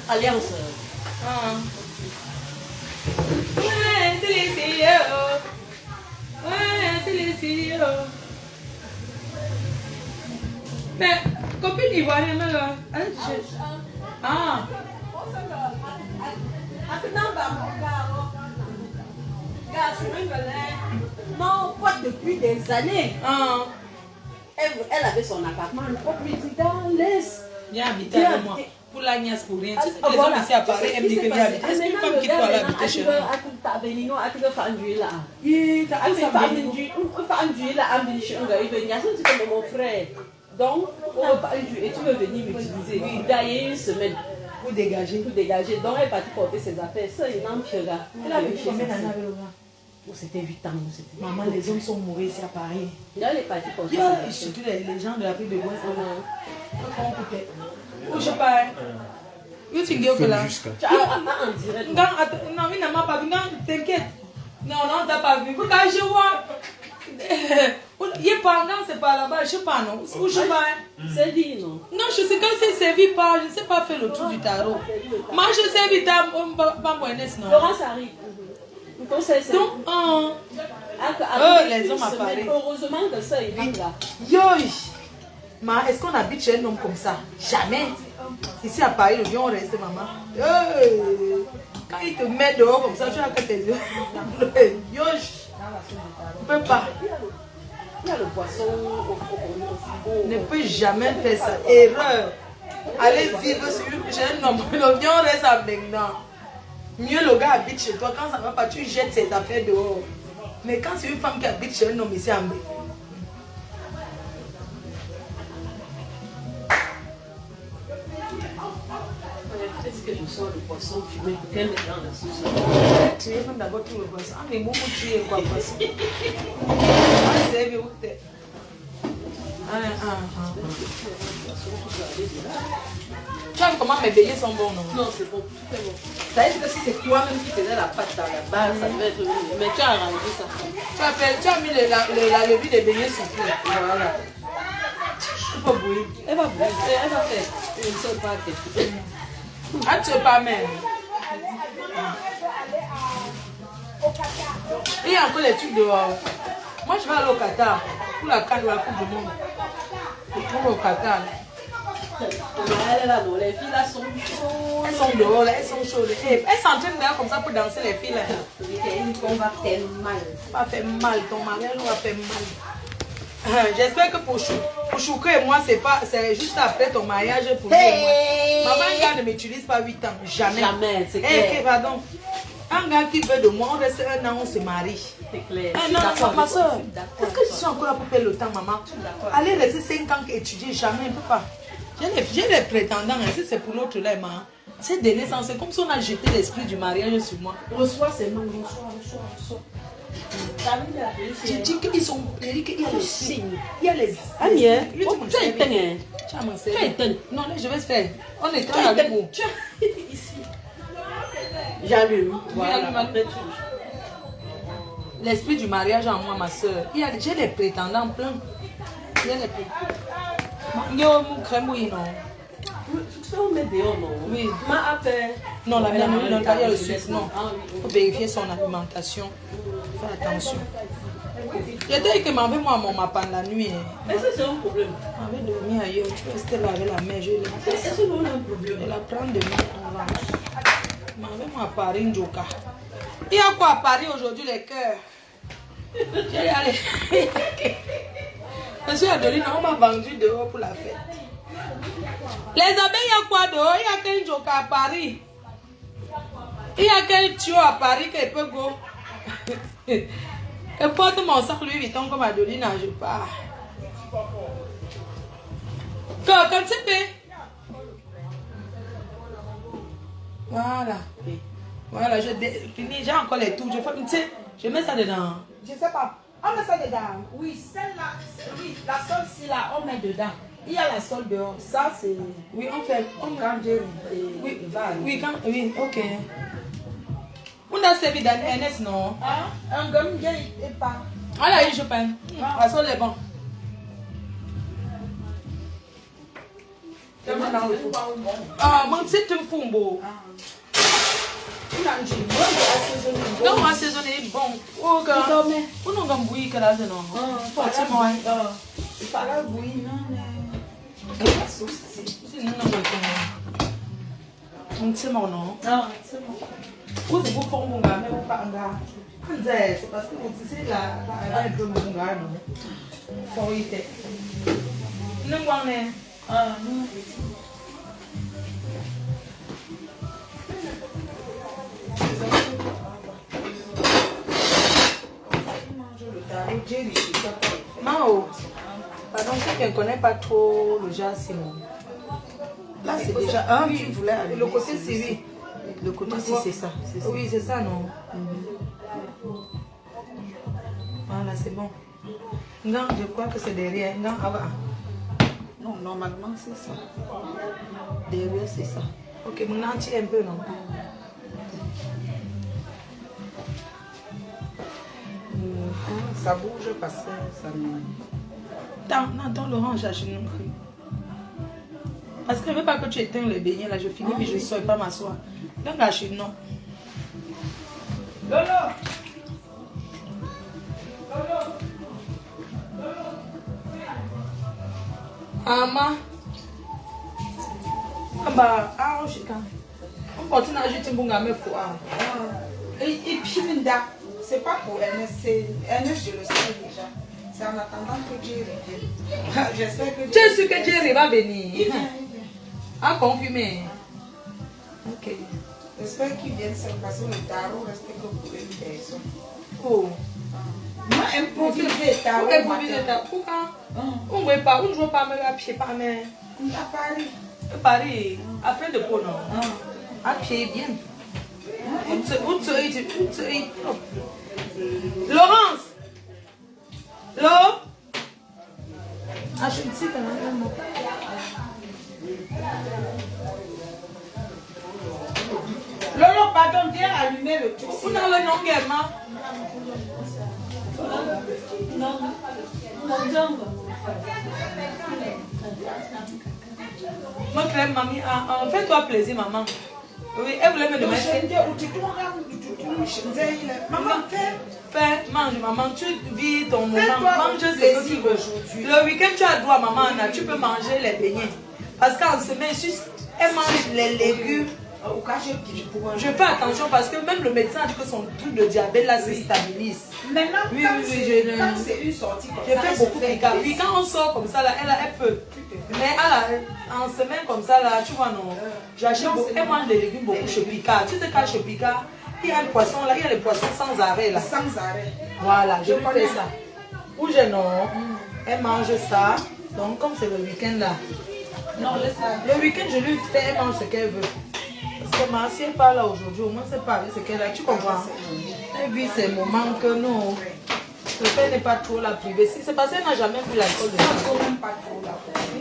Alliance. Ouais, c'est les filles. Ouais, c'est les filles. Mais, copine ivoirienne, là. Allez, tu cherches. Ah. Non, pas depuis des années. Ah. Elle avait son appartement, le propriétaire laisse. Viens habiter avec moi. Pour la nièce, pour rien. Tu sais que les Voilà. hommes ici à Paris aiment dire que viens habiter. Est-ce qu'une femme qui doit aller habiter chez nous? Il c'est mon frère. Donc, on va pas jouer et tu veux venir m'utiliser. D'ailleurs, une semaine. Pour dégager. Pour dégager. Donc, elle est partie porter ses affaires. Ça, il n'en fait rien. Elle a vu combien d'années avec le gars? C'était 8 ans. Maman, les hommes sont morts ici à Paris. Là, elle est partie porter ses Yo, affaires. surtout les gens de l'Afrique de l'Ouest. Ou je sais pas. Où tu dis que là? En direct. Non, il n'a pas vu. Non, t'inquiète. Non, on t'a pas vu. Pourquoi je vois? Il est pas, non, c'est pas là-bas. Je sais pas, non. Où je sais pas. C'est dit, non? Non, je sais quand c'est servi pas. Je ne sais pas faire le tour du tarot. Moi, je sais vite à pas moyennes, non. Laurence arrive. Donc, c'est ça. Donc, les hommes à Paris. Heureusement que ça, il vient là. Yo! Ma, est-ce qu'on habite chez un homme comme ça? Jamais. Ici à Paris, le vieux, on reste, maman. Quand il te met dehors comme ça, tu as que tes yeux. Yo! On ne peut pas. Il y a le poisson au frigo. Ne peut jamais faire ça. Erreur. Allez vivre chez un homme. Le vieux, on reste maintenant. Mieux le gars habite chez toi. Quand ça ne va pas, tu jettes ses affaires dehors. Mais quand c'est une femme qui habite chez un homme ici en bas. Est-ce que je sens le poisson fumé? Quel est dans la sauce? Tu es même d'abord tout le poisson. Ah, mais moi, tu es quoi, poisson? C'est bien, où t'es? Tu vois comment mes beignets sont bons, non? Non, c'est bon. Tout est bon. Ça veut dire que si c'est toi-même qui faisais la pâte dans la base, ça devait être mieux. Mais tu as arrangé ça. Tu as mis la levure des beignets soufflés. Voilà. Il faut bouillir. Elle va bouger, elle va faire une seule pâte. Ah, tu ne sais pas même. Il y a encore les trucs dehors. Moi, je vais aller au Qatar pour la canne de la Coupe du Monde. Je trouve au Qatar. Elle est là, non, les filles là sont chaudes. Elles sont dehors, là, elles sont chaudes. Elles s'entraînent d'ailleurs comme ça pour danser, les filles là. On va faire mal. On va faire mal, ton mariage on va faire mal. J'espère que pour Choukou et moi, c'est juste après ton mariage pour lui et moi. Maman, un gars ne m'utilise pas 8 ans, jamais. Jamais, c'est clair. Pardon. Un gars qui veut de moi, on reste 1 an, on se marie. C'est clair. Non, ma soeur, est-ce que je suis encore là pour perdre le temps, maman? Allez rester 5 ans étudier, jamais, ne peut pas. J'ai les prétendants, hein, si c'est pour l'autre là, maman. C'est des naissances, c'est comme si on a jeté l'esprit du mariage sur moi. Reçois seulement, reçois. J'ai dit qu'ils sont péris, qu'il y a les signes. Il y a les. Amiens, tu tu as éteint. Tu as mon Tu as éteint. Non, là, je vais faire. On est très avec vous. Ici. J'allume. Voilà. L'esprit du mariage en moi, ma soeur. J'ai les prétendants plein. J'ai les prétendants. Yo, mon crème, oui, non. Tu on met dehors, non? Oui. Ma affaire. Non, la viande, non, il y a le sucre, non. Il faut vérifier son alimentation. Fais attention. J'ai dit que ma mère, moi, m'a pas la nuit. Est-ce que c'est un problème? Je vais dormir ailleurs. Tu peux rester là avec la mère. Est-ce que c'est un problème? Je la prends de moi. Ma mère, moi, à Paris, Njoka. Il y a quoi à Paris aujourd'hui, les cœurs? J'ai allé. Monsieur Adeline, on m'a vendu dehors pour la fête. Les abeilles, il y a quoi dehors? Il y a qu'un joker à Paris. Il y a qu'un tuyau à Paris qui peut go. Et porte mon sac Louis Vuitton comme Adeline, je pars. Quand c'est fait. Voilà. Voilà, je finis. J'ai encore les tours. Je mets ça dedans. Je sais pas. On met ça dedans. Oui, celle-là, oui, la solde-ci là, on met dedans. Il y a la solde dehors. Ça, c'est. Oui, on fait. Quand j'ai. Oui, oui, ok. On a servi d'Ernest, non? Hein? Un gomme, et pas. Ah là, je peine. La solde est bon. Ah, mon c'est un fumbo. Non, assaisonner bon. Oh, gars. On n'a pas bouilli que là, non. Forcément. Il fallait bouillir, non, mais. C'est non, non. C'est mon nom. Non, c'est bon. Vous êtes pour mon gars, mais vous pas un gars. C'est parce que vous savez là, elle est de mon gars, non. Faut y être. Non, on est. Ah, non. Mao, pardon, ceux qui ne connaissent pas trop le jazz, Simon. Là, c'est déjà un qui voulait aller. Le côté, c'est oui. Le côté, c'est ça. Oui, c'est ça, non. Voilà, c'est bon. Non, je crois que c'est derrière. Non, Non, normalement, c'est ça. derrière, c'est ça. Ok, maintenant, tu es un peu, non? Ça bouge parce que ça me. Dans l'orange, là, je n'ai cru. Parce que je ne veux pas que tu éteignes le beignet, là, je finis, puis je ne saurais pas m'asseoir. Donc, là, je suis non. Lolo! Ama. Bah, ah, je suis quand. On continue à ajouter un bon gamin fou. Et puis, Linda, c'est pas pour Ernest, c'est Ernest, je le sais déjà. C'est en attendant que Dieu revienne. J'espère que Tu es sûr que Jerry va venir? Il vient. À confirmer. Ok. J'espère qu'il vienne, c'est parce que le tarot reste que pour une personne. Oh. Moi, improviser tarot. Improviser tarot. Pourquoi? On ne veut pas, on ne joue pas à pied, pas mais. À Paris. Paris, après de quoi non? À pied, bien. Laurence! L'eau? Ah, je ne sais pas. Lolo, pardon, viens allumer le truc. Vous n'avez le nom également? Non. Mon crème, mamie, fais-toi plaisir, maman. Oui, elle voulait me demander. Maman, Fais, mange, maman, tu vis ton moment. Fais-toi Mange ce que tu plaisir veux. aujourd'hui. Le week-end, tu as droit, maman, Anna, tu peux manger les beignets. Parce qu'en semaine, elle mange les légumes. Au cas où Je fais attention parce que même le médecin a dit que son truc de diabète là se stabilise. Maintenant, Oui, quand oui, oui, quand c'est une sortie comme Je ça, fais beaucoup de cas. Oui, quand on sort comme ça là, elle peut. Mais en semaine comme ça là, tu vois non. J'achète beaucoup. Elle mange des légumes beaucoup chez Picard. Tu te caches chez Picard, il y a un poisson là, il y a les poissons sans arrêt là. sans arrêt. Voilà, je lui fais ça. Ou je non. Elle mange ça. Donc comme c'est le week-end là. Non, laisse-la. Le week-end je lui fais, elle mange ce qu'elle veut. Parce que si elle n'est pas là aujourd'hui, au moins c'est pas ce qu'elle a, tu comprends? Et puis c'est le moment que non. Le père n'est pas trop la privée. C'est parce qu'elle n'a jamais vu l'alcool de ça.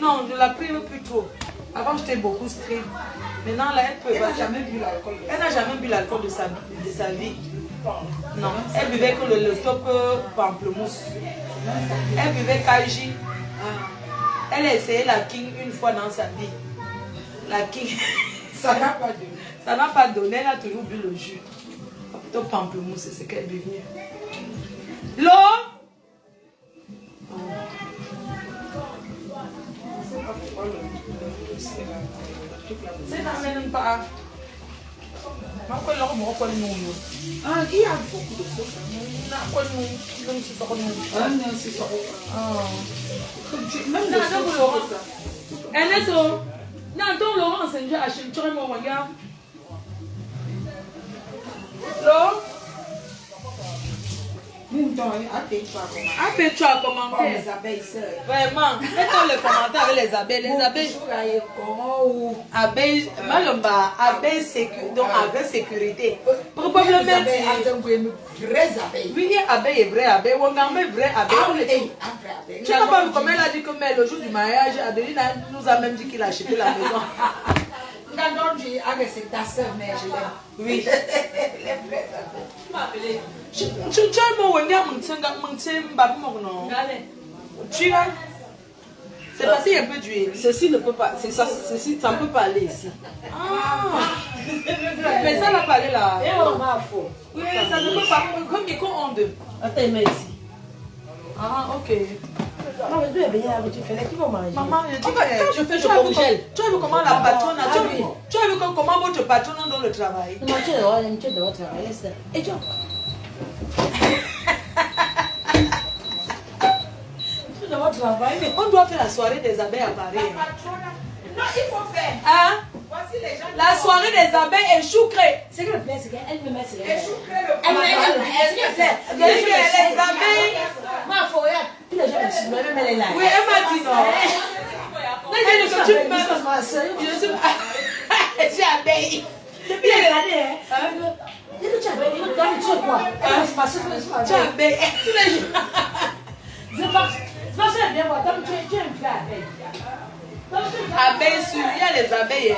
Non, je ne la prive plus trop. Avant j'étais beaucoup strict. Maintenant là elle peut. Elle n'a jamais bu l'alcool. Elle n'a jamais bu l'alcool de sa vie. Non, elle buvait que le top pamplemousse. Elle buvait Kaji. Elle a essayé la King une fois dans sa vie. La King. Ça n'a pas donné. Ça n'a pas donné, elle a toujours bu le jus. Plutôt pamplemousse, c'est ce qu'elle buvait. L'eau? C'est n'amène pas. Ah, il y a beaucoup de sauce. Même le sauce. Non, donc Laurent, c'est déjà acheté. Tu regardes mon regard. Appelle-toi à commenter. Les abeilles seules. Vraiment. Mettons les commentaires avec les abeilles. Les abeilles. Abeilles. Malomba. Abeilles sécurité. Donc, abeilles sécurité. Probablement. Vraies abeilles. Oui, abeille est vraie abeille. Wangame est vraie abeille. Tu n'as pas vu comment elle a dit que mais le jour du mariage, Adeline nous a même dit qu'il a acheté la maison. C'est ta soeur, mais je l'aime. Oui. Les vraies abeilles. Tu m'as appelé. Tu as mon wangame, mon non. Tu vois? C'est parce qu'il y a un peu d'huile. Ceci ne peut pas, c'est ça, ceci, ça ne peut pas aller ici. Ah. Mais ça va pas aller là. Et on va faux. Oui, ça ne peut pas. Comme micro-ondes. Attends, il met ici. Ah, ok. Non, mais tu es bien avec tu fais qui vont manger. Maman, je dis je fais, je congèle. Tu as vu comment la patronne a tu as vu comment votre patronne dans le travail? Tu es de votre travail. Et tu de votre travail. On doit faire la soirée des abeilles à Paris. Non, il faut faire. Hein? Voici les gens. La soirée des abeilles est choucrée. C'est que le plaît, c'est qu'elle me met sur Et choucrer le elle Les abeilles. Ma foyer. Tous les gens me suivent, même elle est là. Oui, elle m'a dit non. Non, je dis que tu me je suis abeille. Depuis elle est là, tu es abeille, tu es quoi? Tu es abeille. Tous les jours. C'est pas ça, bien voir. Tu es une fille abeille. Abeille sur, il y a les abeilles.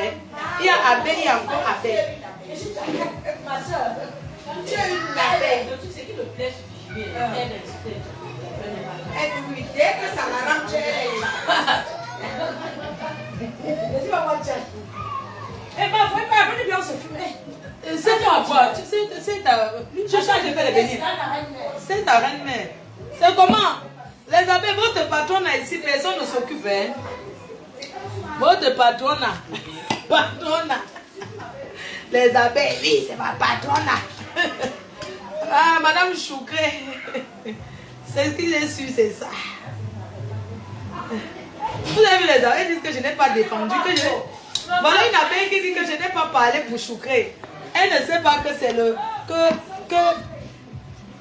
Il y a abeille, il y a encore abeille. Ma soeur, Tu es une abeille. tu sais qui le plaît suffit. Et oui, dès que ça m'arrange, elle est là. Eh ben, faut pas venir bien se fumer. C'est toi, quoi? Tu sais, c'est ta. Je change de faire les bénis. C'est ta reine-mère. C'est comment? Les abeilles, votre patronne ici, personne ne s'occupe. Hein? Votre patronne. Patronne. Les abeilles, oui, c'est ma patronne. Ah, Madame Choukré. C'est ce que j'ai su, c'est ça. Vous avez vu les abeilles disent que je n'ai pas défendu. Que je... Voilà une abeille qui dit que je n'ai pas parlé pour Choukré. Elle ne sait pas que c'est le...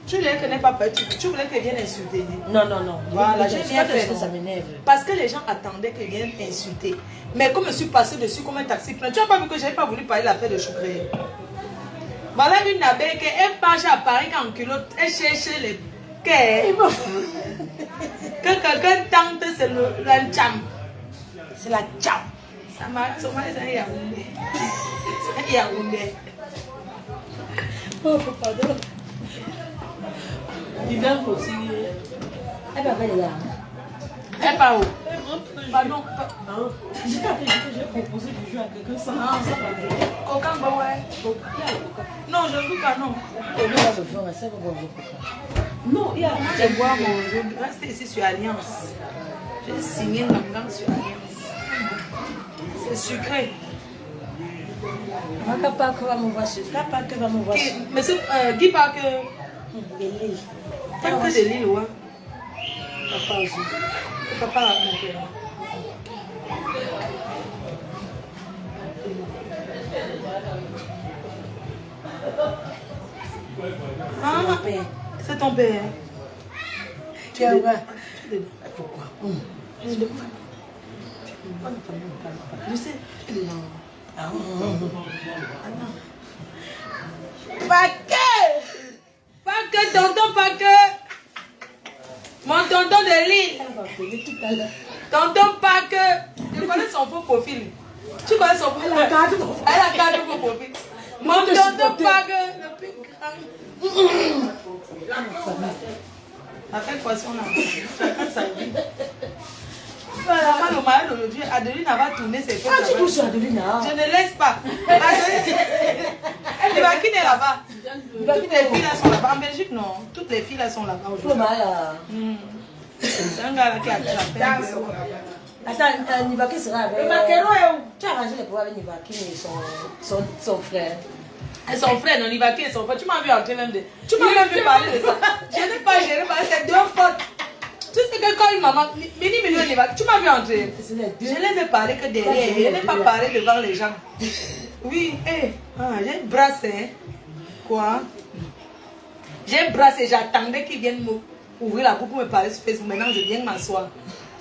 Tu voulais qu'elle n'ait pas peur, tu voulais qu'elle vienne insulter. Non, non, non. Voilà, j'ai bien fait. Ça m'énerve. Parce que les gens attendaient qu'elle vienne insulter. Mais comme je suis passée dessus comme un taxi plein, tu n'as pas vu que je n'avais pas voulu parler de l'affaire de Choukré. Voilà une abeille qui elle marche à Paris en culotte, elle cherche les quais. Que quelqu'un tente, c'est la jam. C'est la jam. Ça m'a c'est un Yaoundé. C'est un Yaoundé. Oh, pardon. Il vient aussi. Elle va faire les gars. Elle part où? Pardon. J'ai proposé de jouer à quelqu'un sans. Ah, ça va. Coca, bah ouais. Non, je ne veux pas, non. Non, il y a. Je bois mon. Je reste ici sur Alliance. J'ai signé ma gamme sur Alliance. C'est sucré. Papa va m'envoyer. Papa va m'envoyer. Monsieur Guy Parker. Des lits. Pas que de l'île, ouais. Papa aussi. Papa a mon père. Ah, c'est ton père. Tu es où? Pourquoi? Je sais, tu es dedans. Pas que tonton, pas que. Mon tonton de l'île. Tonton pas que. Je connais son faux profil. Tu connais son profil? Elle a gardé mon profil. Mon tonton pas que. Le plus grand. À quelle façon on a sa vie. Maman, le mariage d'aujourd'hui, Adeline va tourner ses fesses. Ah, tu touches sur Adeline. Je ne laisse pas. Elle va qui est là-bas. Toutes les filles là sont là-bas. En Belgique, non. Toutes les filles là sont là-bas aujourd'hui. C'est un gars qui a attrapé. Attends, Nivaki sera avec. Le maquereau est où? Tu as arrangé les problèmes avec Nivaki et son frère. Et son frère, non, il va qui est son frère. Tu m'as vu entrer même de. Tu m'as même vu parler de ça. Je n'ai pas géré parce que c'est deux potes. Tu sais que quand une maman. Tu m'as vu entrer. Je ne vais parler que derrière. Je n'ai pas parlé devant les gens. Oui, j'ai une brasse. Quoi? J'ai un brasse et j'attendais qu'ils viennent m'ouvrir la bouche pour me parler sur Facebook. Maintenant, je viens m'asseoir.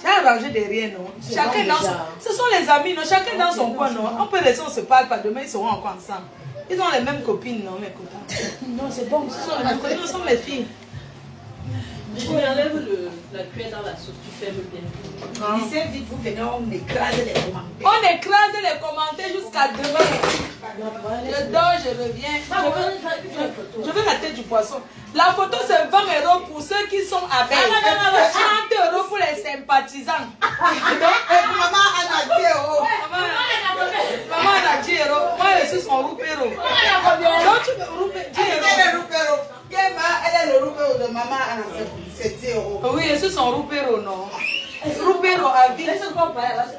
J'ai arrangé derrière, non? Chacun dans son... Ce sont les amis, non? Chacun dans son coin, non? On peut laisser, on se parle pas. Demain, ils seront encore ensemble. Ils ont les mêmes copines, non, mes copains? Non, c'est bon. Ce sont les mêmes copines, ce sont mes filles. Tu enlèves la cuillère dans la sauce, tu fermes bien. D'ici vite, vous venez, on écrase les commentaires. On écrase les commentaires jusqu'à demain. Je dors, je reviens. Je veux la tête du poisson. La photo, c'est 20 € pour ceux qui sont avec. 30 € pour les sympathisants. Maman, elle a 10 €. Maman, elle a 10 €. Moi, je suis son roupéro. Donc, tu me roupes 10 €. Elle est le roupéro. Elle est le roupéro de maman, c'est 10 €. Oui, je suis son roupéro, non. Roupéro à vie. Est-ce qu'on parle?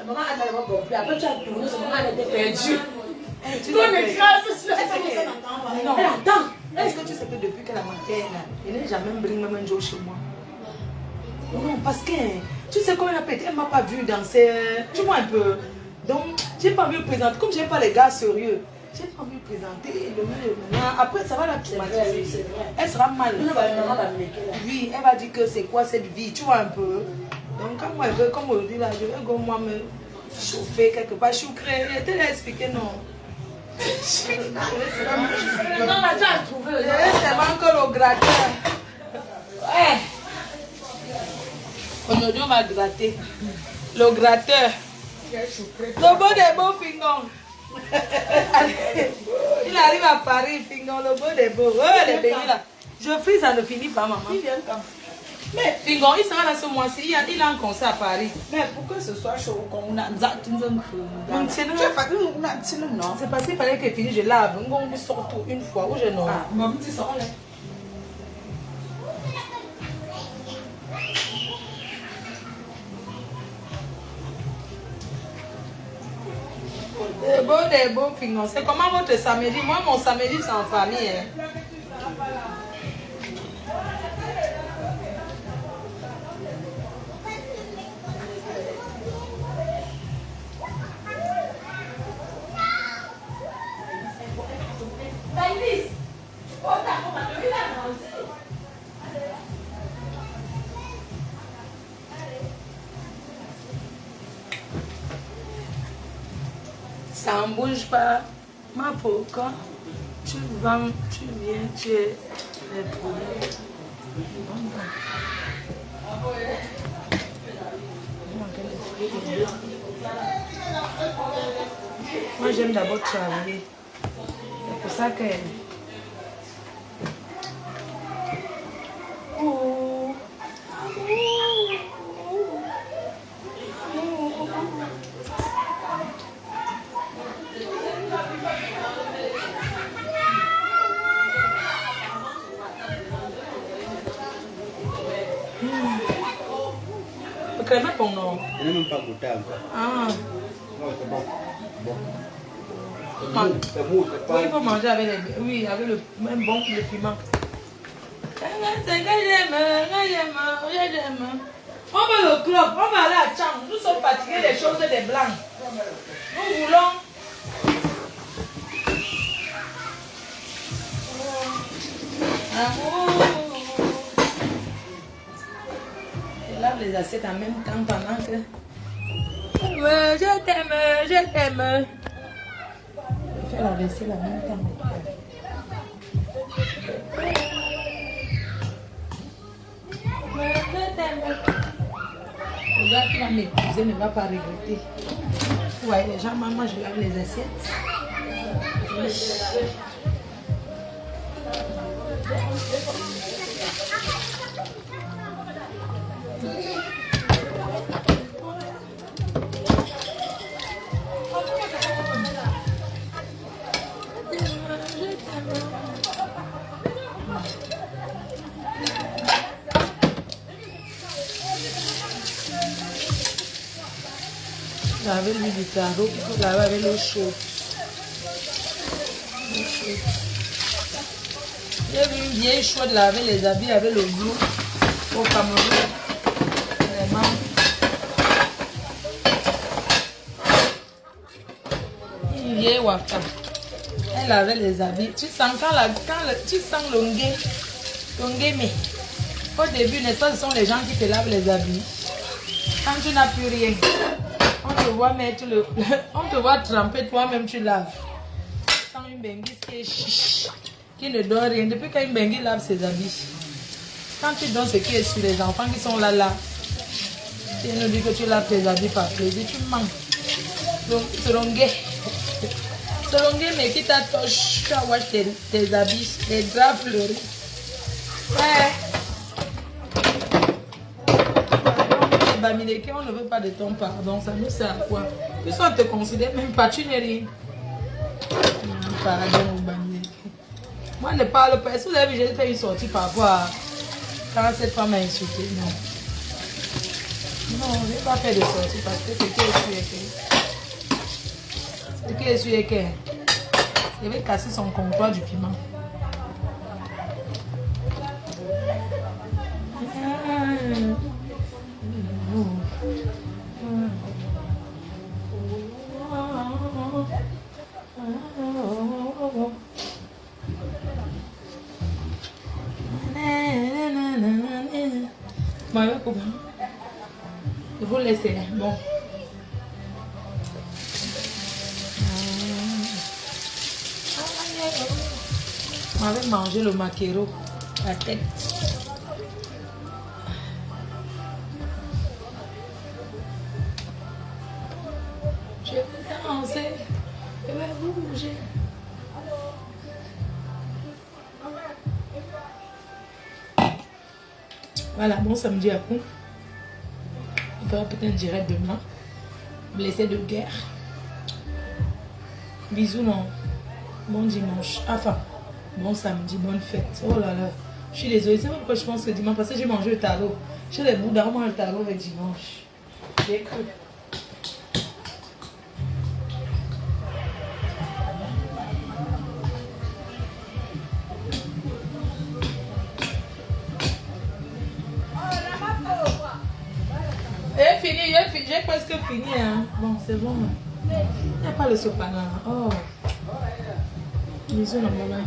Maman, elle n'a pas compris. Après, tu as tourné, maman, elle était perdue. Non. Attends. Est-ce que tu sais que depuis que la matin, il n'est jamais bring même un jour chez moi? Non, parce que tu sais comment elle a pété, elle ne m'a pas vu danser. Tu vois un peu. Donc, j'ai pas envie de présenter. Comme j'aime pas les gars sérieux, j'ai pas envie de présenter. Après, ça va la traumatiser. Elle sera mal. Oui, elle va dire que c'est quoi cette vie, tu vois un peu. Donc, quand moi, elle veut, comme on dit là, je vais go moi me chauffer quelque part. Je suis créée. Elle t'a expliqué, non. Non, là, tu as trouvé. C'est encore le gratteur. Ouais. Aujourd'hui, on va gratter. Le gratteur. Le beau des beaux fingons. Il arrive à Paris, fingon, le beau des beaux. Oh, les bénis là. Je frise, ça ne finit pas, maman. Il vient quand? Mais Fingon, il sera là ce mois-ci. Il a un concert à Paris. Mais pour que ce soit chaud, on a c'est parce qu'il fallait qu'il finisse, je lave. On sort tout une fois ou je n'en. Ah, bon, tu sors là. Des beaux Fingon. C'est comment votre samedi? Moi, mon samedi, c'est en famille. Hein. Ça ne bouge pas. Ma peau, quand tu vends, tu viens, tu es les problèmes. Moi, j'aime d'abord travailler. C'est pour ça que... Crème pour nous. Je n'ai même pas goûté encore. Ah. Non, c'est bon. Bon. C'est mou, c'est pas... Oui, il faut manger avec les... Oui, avec le même bon le piment. C'est que j'aime. On veut le club, on va aller à Tchang. Nous sommes fatigués des choses des blancs. Nous voulons... Je lave les assiettes en même temps pendant que... Je t'aime, je t'aime. Je fais la vaisselle en même temps. Je t'aime. Le gars qui va m'épouser ne va pas regretter. Vous voyez les gens, maman, je lave les assiettes. Laver l'huile du tarot, il faut laver avec l'eau chaude. J'ai vu une vieille chouette laver les habits avec le bleu au Cameroun. Vraiment. Une vieille waka. Elle lavait les habits. Tu sens tu sens l'ongé, mais au début, n'est-ce pas, ce sont les gens qui te lavent les habits. Quand tu n'as plus rien, on te voit mettre on te voit tremper, toi-même tu laves. Sans une benguise qui ne dort rien. Depuis qu'une benguise lave ses habits, quand tu donnes ce qui est sur les enfants qui sont là, tu nous dis que tu laves tes habits par plaisir, tu manques. Donc, selon mais qui t'attache, tu as tes habits, tes draps fleuris. Ouais. On ne veut pas de ton pardon, ça nous sert à quoi? Puis on te considère même pas, tu n'es rien. Pardon, moi ne parle pas. Est-ce que vous avez vu, j'ai fait une sortie par rapport à quand cette femme m'a insulté? Non. Non, je n'ai pas fait de sortie parce que c'est qui est sur que je vais casser son comptoir du piment. Je vous laisse. Bon. On avait mangé le maquereau, la tête. Je vais danser, je vais bouger. Voilà, bon samedi à coup. On fera peut-être direct demain. Blessé de guerre. Bisous, non. Bon dimanche. Enfin, bon samedi, bonne fête. Oh là là. Je suis désolée. C'est pourquoi je pense que dimanche, parce que j'ai mangé le tarot. Chez les Bouddhas, on mange le tarot le dimanche. J'ai cru. J'ai presque fini. Hein. Bon, c'est bon. Il n'y a pas le sopalin. Oh. Bisous, maman.